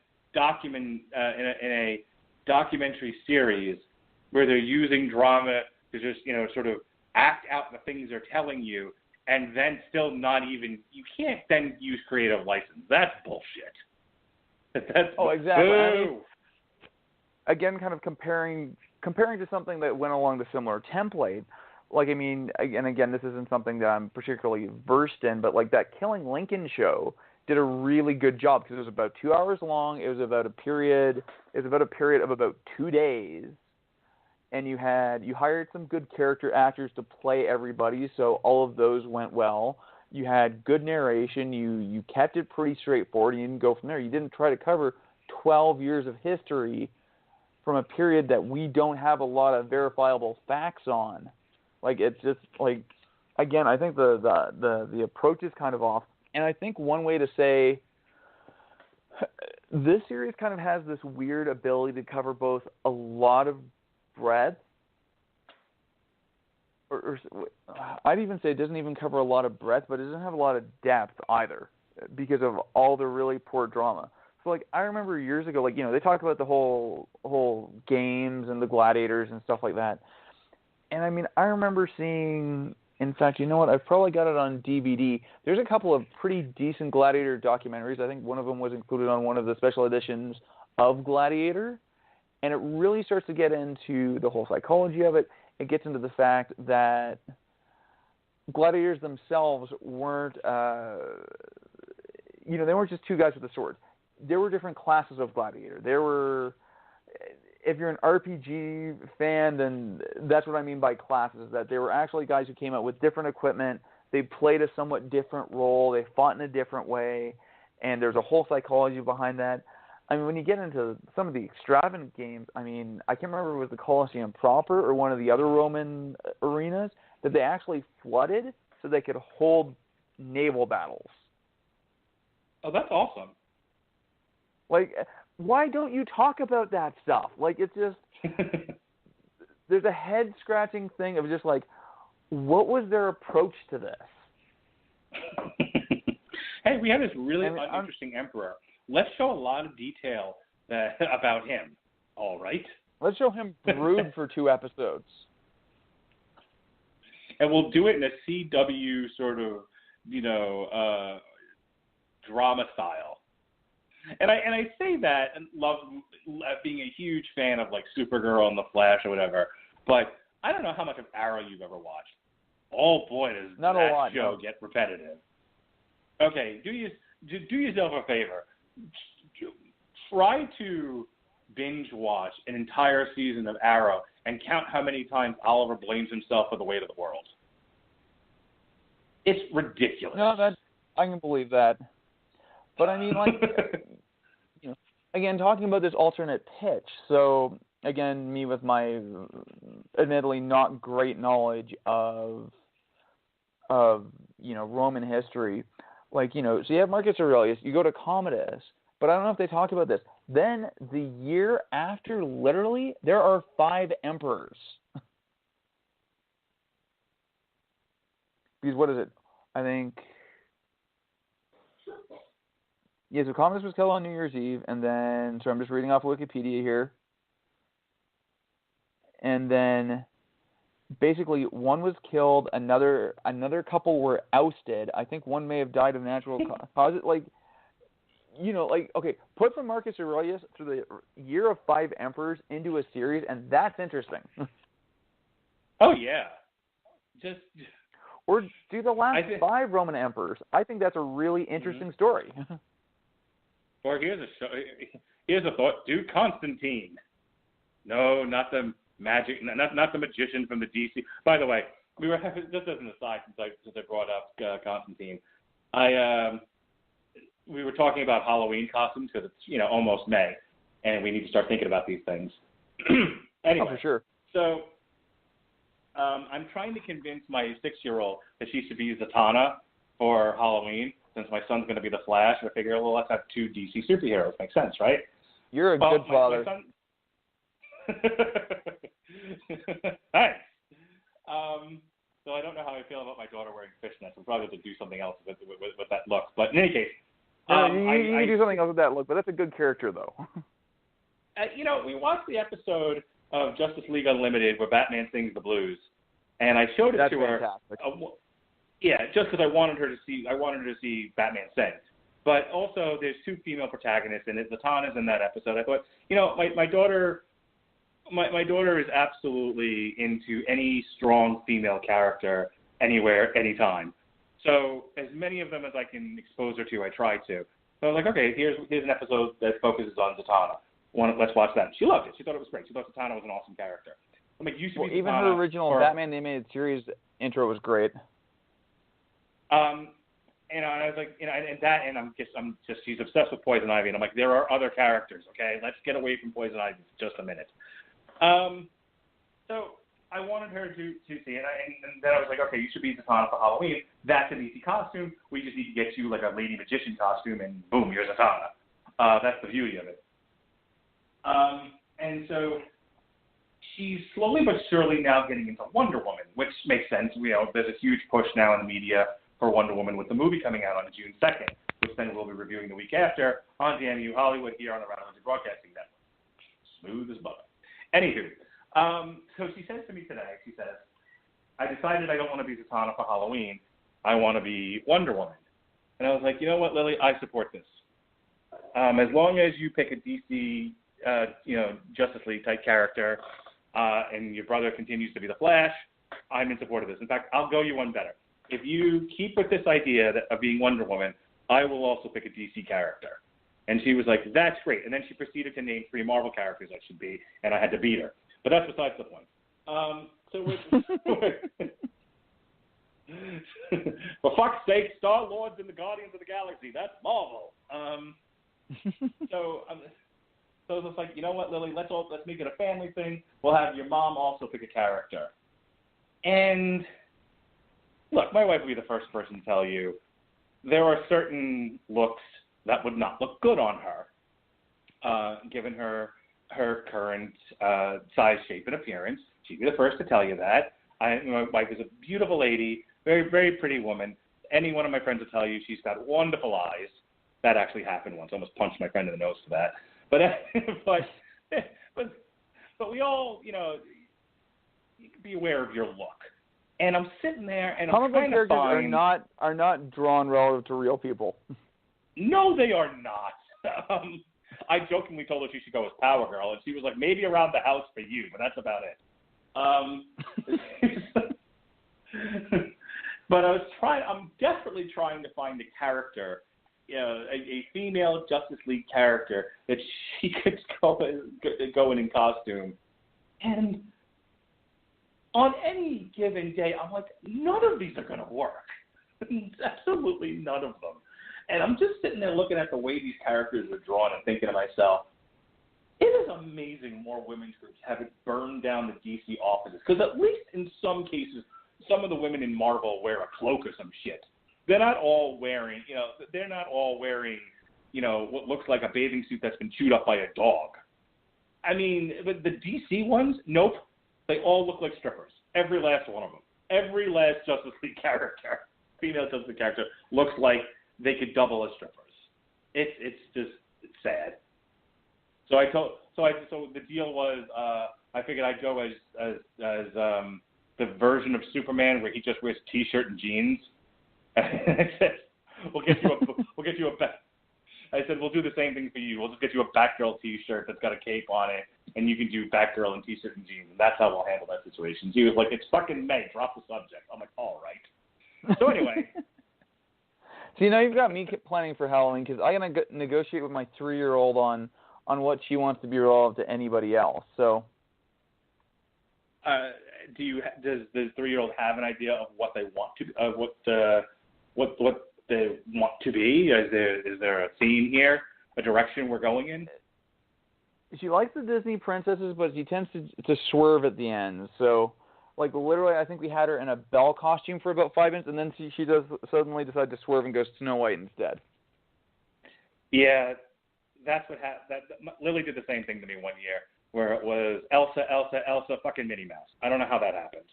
documentary series where they're using drama to just sort of act out the things they're telling you, and then still not even, you can't then use creative license. That's bullshit. Exactly. Boo. I mean, again, kind of comparing to something that went along the similar template. Like, I mean, and again, this isn't something that I'm particularly versed in, but like that Killing Lincoln show did a really good job because it was about 2 hours long. It was about a period of about 2 days, and you hired some good character actors to play everybody, so all of those went well. You had good narration. You kept it pretty straightforward. And you didn't go from there. You didn't try to cover 12 years of history from a period that we don't have a lot of verifiable facts on. Like, it's just like, again, I think the approach is kind of off. And I think one way to say this series kind of has this weird ability to cover both a lot of breadth, or I'd even say it doesn't even cover a lot of breadth, but it doesn't have a lot of depth either because of all the really poor drama. So, like, I remember years ago, like, they talk about the whole games and the gladiators and stuff like that. And, I mean, I remember seeing... In fact, you know what? I've probably got it on DVD. There's a couple of pretty decent Gladiator documentaries. I think one of them was included on one of the special editions of Gladiator. And it really starts to get into the whole psychology of it. It gets into the fact that gladiators themselves weren't, they weren't just 2 guys with a sword. There were different classes of gladiator. There were... If you're an RPG fan, then that's what I mean by classes, that they were actually guys who came out with different equipment. They played a somewhat different role. They fought in a different way, and there's a whole psychology behind that. I mean, when you get into some of the extravagant games, I mean, I can't remember if it was the Colosseum proper or one of the other Roman arenas, that they actually flooded so they could hold naval battles. Oh, that's awesome. Like... Why don't you talk about that stuff? Like, it's just, there's a head-scratching thing of just like, what was their approach to this? Hey, we have this really uninteresting emperor. Let's show a lot of detail about him, all right? Let's show him brood for 2 episodes. And we'll do it in a CW sort of, drama style. And I say that and love being a huge fan of like Supergirl and The Flash or whatever, but I don't know how much of Arrow you've ever watched. Oh boy, does Not that a lot, show no. get repetitive. Okay, do yourself a favor. Try to binge watch an entire season of Arrow and count how many times Oliver blames himself for the weight of the world. It's ridiculous. No, I can believe that. But I mean, like, again, talking about this alternate pitch. So, again, me with my admittedly not great knowledge of Roman history, like, so you have Marcus Aurelius, you go to Commodus, but I don't know if they talk about this. Then the year after, literally, there are 5 emperors. Because what is it? I think... Yeah, so Commodus was killed on New Year's Eve, and then... So I'm just reading off Wikipedia here. And then, basically, one was killed, another couple were ousted. I think one may have died of natural causes. Like, okay, put from Marcus Aurelius through the year of 5 emperors into a series, and that's interesting. Oh, yeah. Or do the last 5 Roman emperors. I think that's a really interesting story. Or here's a thought. Do Constantine. No, not the magic, not the magician from the DC. By the way, we were having, just as an aside, since I brought up Constantine, we were talking about Halloween costumes because it's almost May, and we need to start thinking about these things. Anyway, for sure. So I'm trying to convince my 6-year-old that she should be Zatanna for Halloween, since my son's going to be the Flash. I figure, well, let's have 2 DC superheroes. Makes sense, right? You're a good father. My son... Thanks. So I don't know how I feel about my daughter wearing fishnets. We'll probably have to do something else with that look. But in any case, you can do something else with that look. But that's a good character, though. We watched the episode of Justice League Unlimited where Batman sings the blues, and I showed it to her. Fantastic. Just because I wanted her to see Batman sing. But also, there's 2 female protagonists, and Zatanna's in that episode. I thought, my daughter. My daughter is absolutely into any strong female character anywhere, anytime. So as many of them as I can expose her to, I try to. So I was like, okay, here's an episode that focuses on Zatanna. Let's watch that. She loved it. She thought it was great. She thought Zatanna was an awesome character. I'm like, even her original Batman the Animated Series intro was great. And I was like, and I'm just, she's obsessed with Poison Ivy, and I'm like, there are other characters, okay? Let's get away from Poison Ivy for just a minute. So I wanted her to see it, and then I was like, okay, you should be Zatanna for Halloween. That's an easy costume. We just need to get you like a lady magician costume, and boom, you're Zatanna. That's the beauty of it. And so she's slowly but surely now getting into Wonder Woman, which makes sense. There's a huge push now in the media for Wonder Woman with the movie coming out on June 2nd, which then we'll be reviewing the week after on DMU Hollywood here on the Round Broadcasting Network. Smooth as butter. Anywho, so she says to me today, she says, I decided I don't want to be Zatanna for Halloween. I want to be Wonder Woman. And I was like, you know what, Lily, I support this. As long as you pick a DC, Justice League type character, and your brother continues to be the Flash, I'm in support of this. In fact, I'll go you one better. If you keep with this idea of being Wonder Woman, I will also pick a DC character. And she was like, that's great. And then she proceeded to name 3 Marvel characters I should be, and I had to beat her. But that's besides the point. For fuck's sake, Star-Lord's in the Guardians of the Galaxy. That's Marvel. So I was like, you know what, Lily, let's make it a family thing. We'll have your mom also pick a character. And look, my wife will be the first person to tell you there are certain looks that would not look good on her, given her current size, shape, and appearance. She'd be the first to tell you that. My wife is a beautiful lady, very, very pretty woman. Any one of my friends will tell you she's got wonderful eyes. That actually happened once. I almost punched my friend in the nose for that. But we all, you can be aware of your look. And I'm sitting there and I'm trying to find... are not drawn relative to real people. No, they are not. I jokingly told her she should go as Power Girl, and she was like, maybe around the house for you, but that's about it. But I'm desperately trying to find a character, a female Justice League character that she could go in costume. And on any given day, I'm like, none of these are going to work. Absolutely none of them. And I'm just sitting there looking at the way these characters are drawn and thinking to myself, it is amazing more women's groups haven't burned down the DC offices. Because at least in some cases, some of the women in Marvel wear a cloak or some shit. They're not all wearing, what looks like a bathing suit that's been chewed up by a dog. I mean, but the DC ones, nope. They all look like strippers. Every last one of them. Every last Justice League character, female Justice League character, looks like they could double as strippers. It's sad. So the deal was, I figured I'd go as the version of Superman where he just wears a T-shirt and jeans. I said, we'll get you a I said, we'll do the same thing for you. We'll just get you a Batgirl T-shirt that's got a cape on it, and you can do Batgirl in T-shirt and jeans, and that's how we'll handle that situation. He was like, it's fucking May. Drop the subject. I'm like, all right. So anyway. So, now you've got me planning for Halloween because I got to negotiate with my 3-year-old on what she wants to be relative to anybody else. So. Does the 3-year-old have an idea of what they want to what they want to be? Is there a theme here, a direction we're going in? She likes the Disney princesses, but she tends to swerve at the end. So, like, literally, I think we had her in a Belle costume for about 5 minutes, and then she does suddenly decide to swerve and goes Snow White instead. Yeah, that's what happened. Lily did the same thing to me one year, where it was Elsa, fucking Minnie Mouse. I don't know how that happened.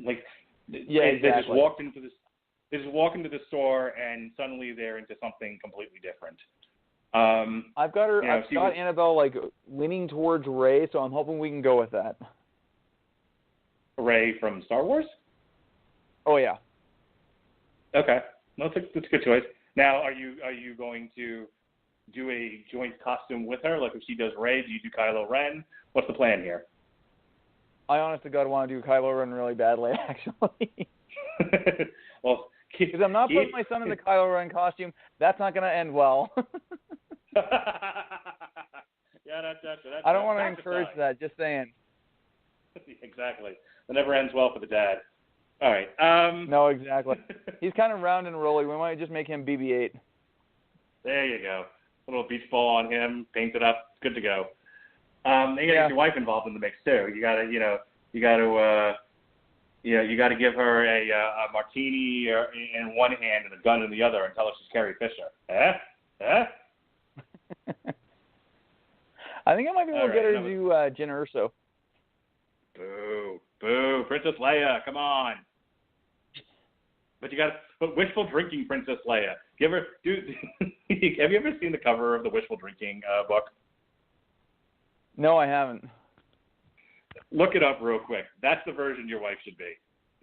Like, yeah, exactly. They just walk into the store, and suddenly they're into something completely different. I've got Annabelle like leaning towards Rey, so I'm hoping we can go with that. Rey from Star Wars? Oh yeah. Okay, that's a good choice. Now, are you going to do a joint costume with her? Like if she does Rey, do you do Kylo Ren? What's the plan here? I honest to God want to do Kylo Ren really badly, actually. Well, because I'm not putting my son in the Kylo Ren costume. That's not going to end well. Yeah, that's I don't want to encourage that. Just saying. Exactly. It never ends well for the dad. All right. No, exactly. He's kind of round and rolly. We might just make him BB-8. There you go. A little beach ball on him, paint it up, good to go. You got to get your wife involved in the mix too. You got to give her a martini in one hand and a gun in the other and tell her she's Carrie Fisher. I think I might be able to get her to do Jyn Erso. Boo, Princess Leia, come on. But wishful drinking Princess Leia. Have you ever seen the cover of the wishful drinking book? No, I haven't. Look it up real quick. That's the version your wife should be.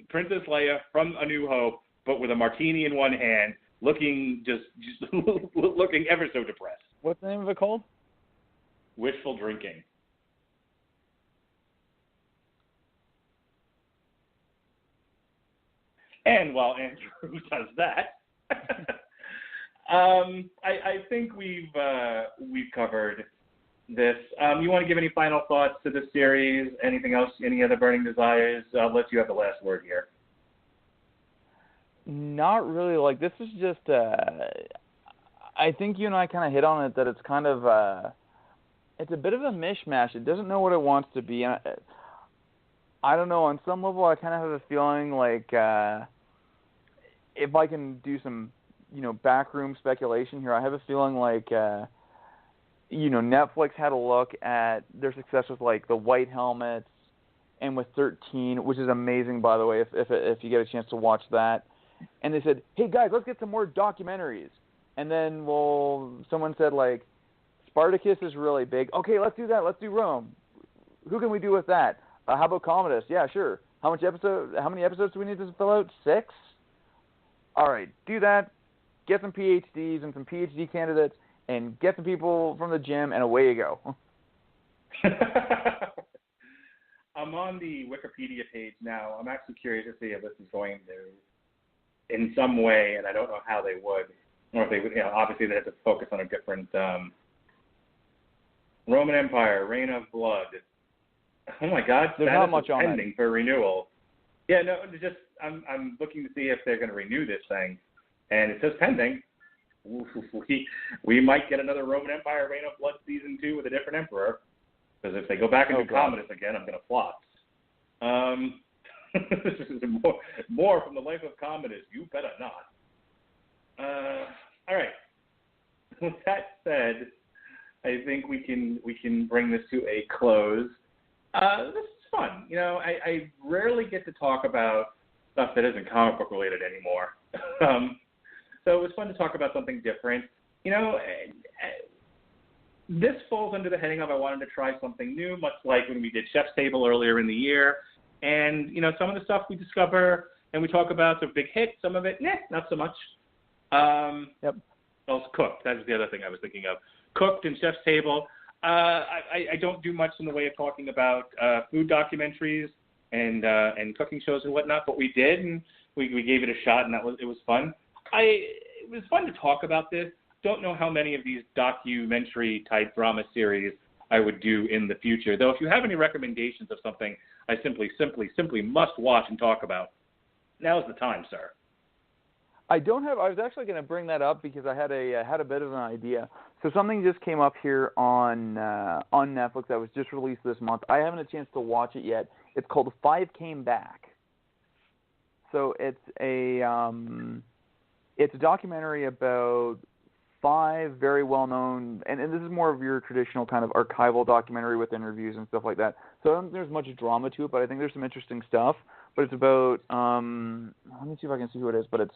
Princess Leia from A New Hope, but with a martini in one hand, looking just looking ever so depressed. What's the name of it called? Wishful drinking. And while Andrew does that, I think we've covered this. You want to give any final thoughts to this series? Anything else? Any other burning desires? I'll let you have the last word here. Not really. Like, this is just, I think you and I kind of hit on it, that it's kind of, it's a bit of a mishmash. It doesn't know what it wants to be. And I don't know. On some level, I kind of have a feeling like, if I can do some, backroom speculation here, I have a feeling like, Netflix had a look at their success with like the White Helmets and with 13, which is amazing, by the way, if you get a chance to watch that. And they said, hey guys, let's get some more documentaries. And then, someone said like, Spartacus is really big. Okay, let's do that. Let's do Rome. Who can we do with that? How about Commodus? Yeah, sure. How many episodes do we need to fill out? 6? All right, do that. Get some PhDs and some PhD candidates, and get some people from the gym, and away you go. I'm on the Wikipedia page now. I'm actually curious to see if this is going to, in some way, and I don't know how they would, or if they would, obviously they have to focus on a different Roman Empire, Reign of Blood. Oh my God, there's not much on pending for renewal. Yeah, no, just I'm looking to see if they're going to renew this thing, and it says pending. We might get another Roman Empire Reign of Blood season 2 with a different emperor, because if they go back into Commodus again, I'm going to flop. more from the life of Commodus. You better not. All right. With that said, I think we can bring this to a close. This is fun. You know, I rarely get to talk about stuff that isn't comic book related anymore. So it was fun to talk about something different. You know, this falls under the heading of I wanted to try something new, much like when we did Chef's Table earlier in the year. And, you know, some of the stuff we discover and we talk about is a big hit. Some of it, not so much. Yep. Also Cooked. That was the other thing I was thinking of. Cooked and Chef's Table. I don't do much in the way of talking about food documentaries and cooking shows and whatnot, but we did, and we gave it a shot, and it was fun. It was fun to talk about this. Don't know how many of these documentary type drama series I would do in the future. Though if you have any recommendations of something I simply must watch and talk about, now's the time, sir. I don't have. I was actually going to bring that up because I had a bit of an idea. So something just came up here on Netflix that was just released this month. I haven't had a chance to watch it yet. It's called 5 Came Back. So it's a documentary about 5 very well-known, and this is more of your traditional kind of archival documentary with interviews and stuff like that. So I don't think there's much drama to it, but I think there's some interesting stuff. But it's about, let me see if I can see who it is, but it's,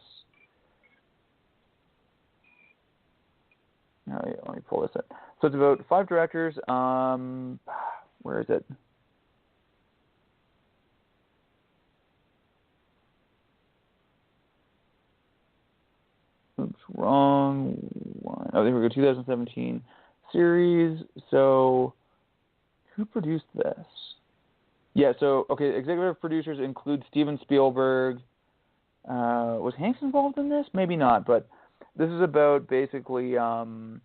all right, let me pull this up. So it's about 5 directors, where is it? Oops, wrong one. Oh, there we go, 2017 series. So, who produced this? Yeah, so, okay, executive producers include Steven Spielberg. Was Hanks involved in this? Maybe not, but this is about basically John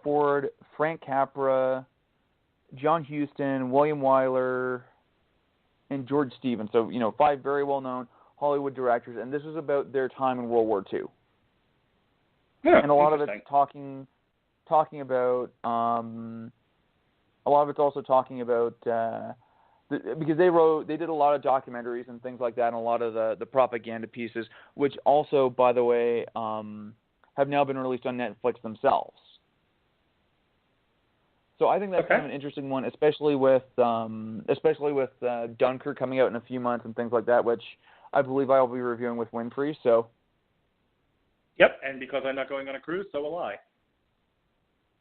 Ford, Frank Capra, John Huston, William Wyler, and George Stevens. So, 5 very well-known Hollywood directors, and this is about their time in World War II. Yeah, and a lot of it's talking about a lot of it's also talking about because they did a lot of documentaries and things like that, and a lot of the propaganda pieces, which also, by the way, have now been released on Netflix themselves. So I think that's kind of an interesting one, especially with Dunkirk coming out in a few months and things like that, which I believe I will be reviewing with Winfrey. So. Yep, and because I'm not going on a cruise, so will I.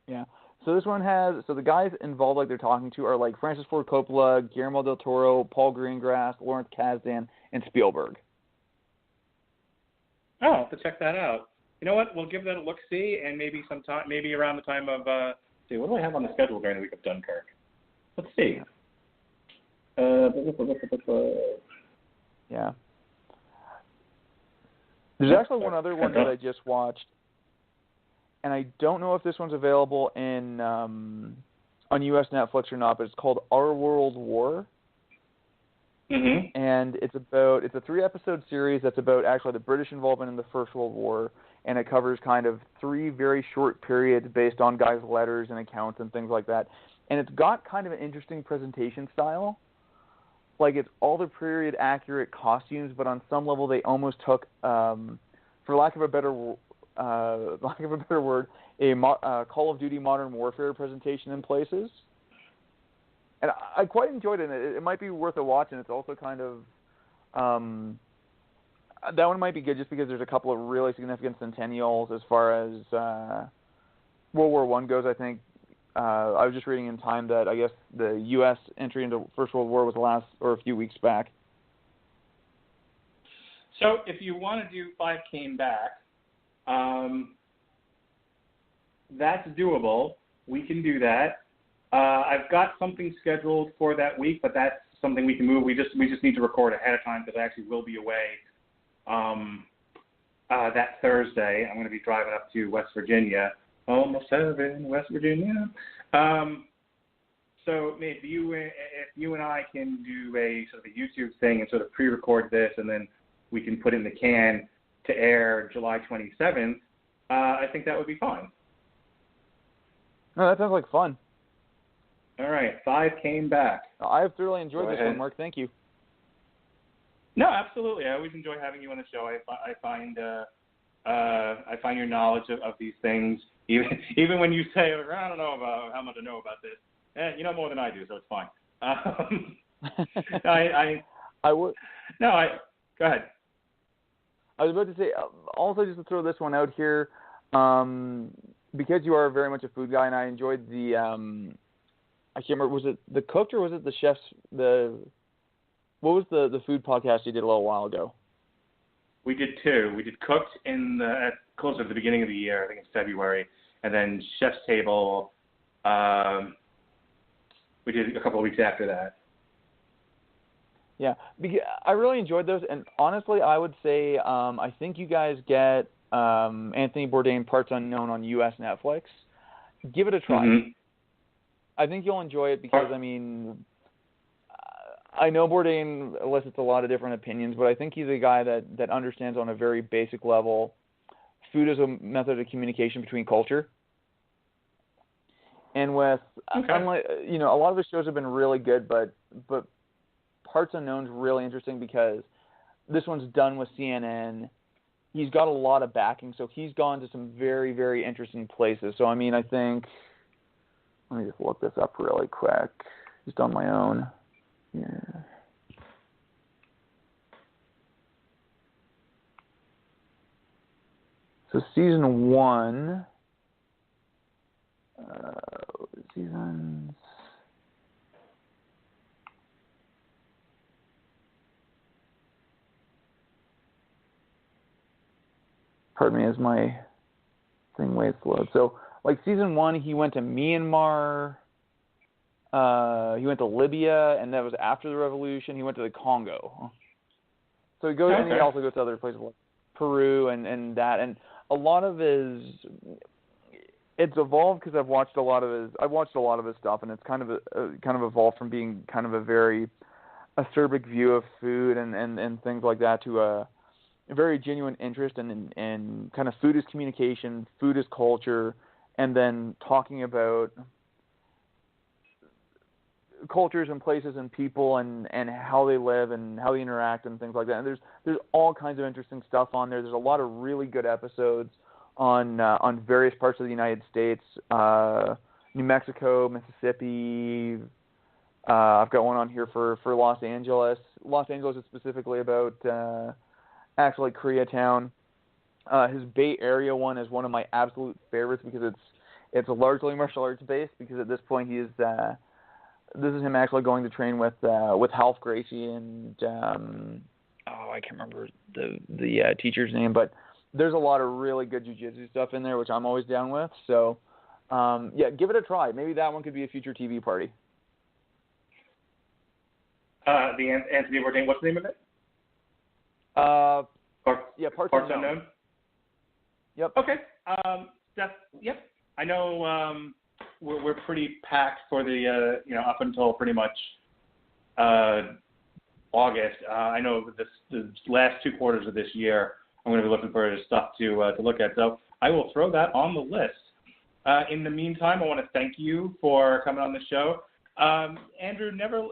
Yeah. So this one so the guys involved, like they're talking to, are like Francis Ford Coppola, Guillermo del Toro, Paul Greengrass, Lawrence Kasdan, and Spielberg. Oh, I'll have to check that out. You know what? We'll give that a look-see, and maybe around the time of, see, what do I have on the schedule during the week of Dunkirk? Let's see. Yeah. There's actually one other one that I just watched, and I don't know if this one's available on U.S. Netflix or not, but it's called Our World War. Mm-hmm. And it's a 3-episode series that's about actually the British involvement in the First World War, and it covers kind of 3 very short periods based on guys' letters and accounts and things like that. And it's got kind of an interesting presentation style. Like, it's all the period accurate costumes, but on some level they almost took, for lack of a better word, a Call of Duty Modern Warfare presentation in places. And I quite enjoyed it. It might be worth a watch, and it's also kind of that one might be good just because there's a couple of really significant centennials as far as World War I goes. I think I was just reading in Time that I guess the U.S. entry into First World War was a few weeks back. So if you want to do 5 Came Back, that's doable. We can do that. I've got something scheduled for that week, but that's something we can move. We just need to record ahead of time because I actually will be away that Thursday. I'm going to be driving up to West Virginia. Almost heaven, West Virginia. So maybe if you and I can do a sort of a YouTube thing and sort of pre-record this, and then we can put it in the can to air July 27th, I think that would be fine. Oh, that sounds like fun. All right, 5 Came Back. I have thoroughly enjoyed this one, Mark. Thank you. No, absolutely. I always enjoy having you on the show. I find your knowledge of these things, even when you say, I don't know about how much I know about this. You know more than I do, so it's fine. I would. No, go ahead. I was about to say, also just to throw this one out here, because you are very much a food guy, and I enjoyed the, I can't remember, was it the Cooked or was it the Chef's, what was the food podcast you did a little while ago? We did two. We did Cooked closer to the beginning of the year, I think it's February, and then Chef's Table, we did a couple of weeks after that. Yeah, I really enjoyed those, and honestly, I would say I think you guys get Anthony Bourdain Parts Unknown on U.S. Netflix. Give it a try. Mm-hmm. I think you'll enjoy it because, I know Bourdain elicits a lot of different opinions, but I think he's a guy that understands on a very basic level food as a method of communication between culture. And with, unlike, a lot of his shows have been really good, but Parts Unknown's really interesting because this one's done with CNN. He's got a lot of backing, so he's gone to some very, very interesting places. So, I think, let me just look this up really quick, just on my own. Yeah. So season 1, seasons. Pardon me as my thing waits load. So, like season 1, he went to Myanmar. He went to Libya, and that was after the revolution. He went to the Congo. So he goes, and he also goes to other places like Peru and that. And a lot of it's evolved because I've watched a lot of his stuff, and it's kind of evolved from being kind of a very acerbic view of food and things like that to a very genuine interest in kind of food as communication, food as culture, and then talking about cultures and places and people and how they live and how they interact and things like that. And there's all kinds of interesting stuff on there. There's a lot of really good episodes on various parts of the United States, New Mexico, Mississippi. I've got one on here for Los Angeles. Los Angeles is specifically about actually Koreatown. His Bay Area one is one of my absolute favorites because it's largely martial arts based, because at this point this is him actually going to train with Half Gracie and I can't remember the teacher's name, but there's a lot of really good jiu-jitsu stuff in there, which I'm always down with. So give it a try. Maybe that one could be a future TV party. The Anthony Bourdain, what's the name of it? Parts Unknown. Yep. Okay. Yep. I know we're pretty packed for the up until pretty much August. I know the last 2 quarters of this year, I'm going to be looking for stuff to look at. So I will throw that on the list. In the meantime, I want to thank you for coming on the show. Andrew, never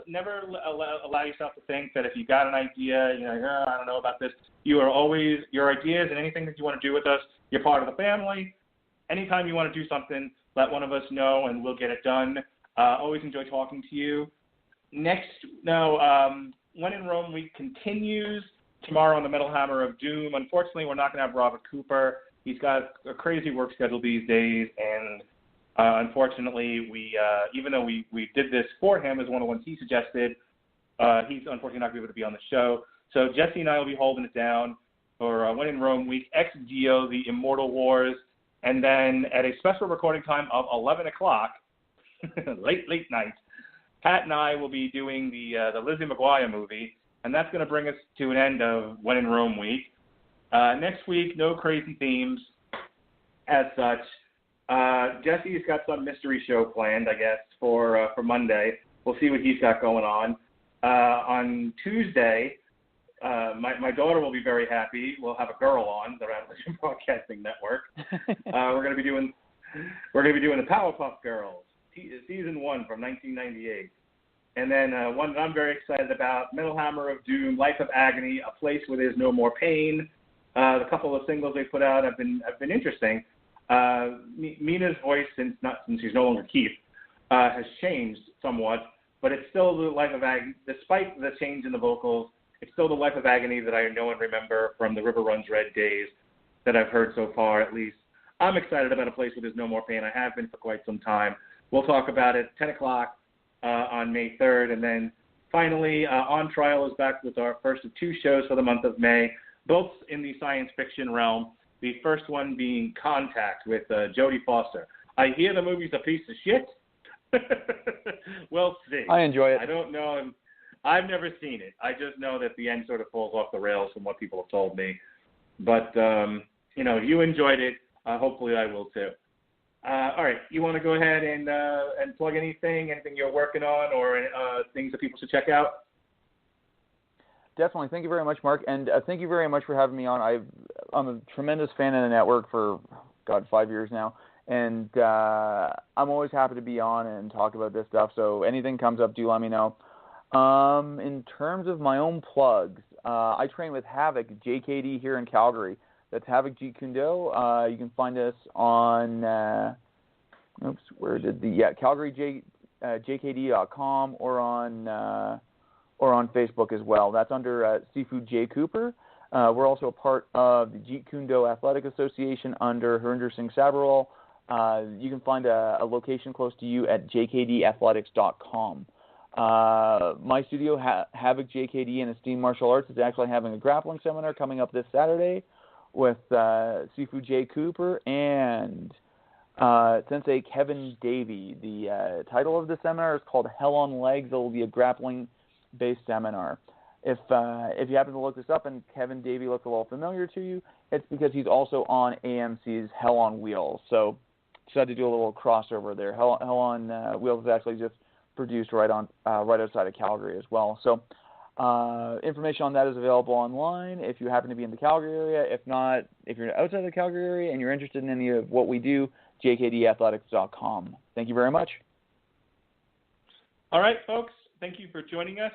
allow yourself to think that if you got an idea, I don't know about this. You are always, your ideas and anything that you want to do with us, you're part of the family. Anytime you want to do something, let one of us know and we'll get it done. Always enjoy talking to you. When in Rome Week continues tomorrow on the Metal Hammer of Doom. Unfortunately, we're not going to have Robert Cooper. He's got a crazy work schedule these days, and unfortunately, even though we did this for him as one of the ones he suggested, he's unfortunately not going to be able to be on the show. So Jesse and I will be holding it down for When in Rome Week, Ex Geo, The Immortal Wars, and then at a special recording time of 11 o'clock, late night, Pat and I will be doing the Lizzie McGuire movie, and that's going to bring us to an end of When in Rome Week. Next week, no crazy themes as such. Jesse's got some mystery show planned, I guess, for Monday. We'll see what he's got going on. On Tuesday, my daughter will be very happy. We'll have a girl on the Revolution Broadcasting Network. We're going to be doing the Powerpuff Girls, season 1 from 1998. And then one that I'm very excited about, Metal Hammer of Doom, Life of Agony, A Place Where There's No More Pain. The couple of singles they put out have been interesting. Mina's voice, since she's no longer Keith, has changed somewhat, but it's still the Life of Agony. Despite the change in the vocals, it's still the Life of Agony that I know and remember from the River Runs Red days that I've heard so far, at least. I'm excited about A Place Where There's No More Pain. I have been for quite some time. We'll talk about it 10 o'clock on May 3rd. And then finally, On Trial is back with our first of 2 shows for the month of May, both in the science fiction realm. The first one being Contact with Jodie Foster. I hear the movie's a piece of shit. We'll see. I enjoy it. I don't know. I've never seen it. I just know that the end sort of falls off the rails from what people have told me. But, if you enjoyed it, hopefully I will too. All right, you want to go ahead and plug anything you're working on, or things that people should check out? Definitely. Thank you very much, Mark, and thank you very much for having me on. I'm a tremendous fan of the network for, 5 years now, and I'm always happy to be on and talk about this stuff, so anything comes up, do let me know. In terms of my own plugs, I train with Havoc JKD here in Calgary. That's Havoc Jeet Kune Do. You can find us on CalgaryJKD.com or on Facebook as well. That's under Seafood J Cooper. We're also a part of the Jeet Kune Do Athletic Association under Harinder Singh Sabharwal. You can find a location close to you at jkdathletics.com. My studio, Havoc JKD and Esteemed Martial Arts, is actually having a grappling seminar coming up this Saturday with Seafood J Cooper and Sensei Kevin Davey. The title of the seminar is called Hell on Legs. It will be a grappling-based seminar. If you happen to look this up and Kevin Davey looks a little familiar to you, it's because he's also on AMC's Hell on Wheels. So had to do a little crossover there. Hell on Wheels is actually just produced right outside of Calgary as well. So information on that is available online if you happen to be in the Calgary area. If not, if you're outside the Calgary area and you're interested in any of what we do, jkdathletics.com. Thank you very much. All right, folks. Thank you for joining us.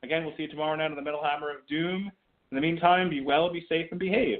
Again, we'll see you tomorrow night on the Metal Hammer of Doom. In the meantime, be well, be safe, and behave.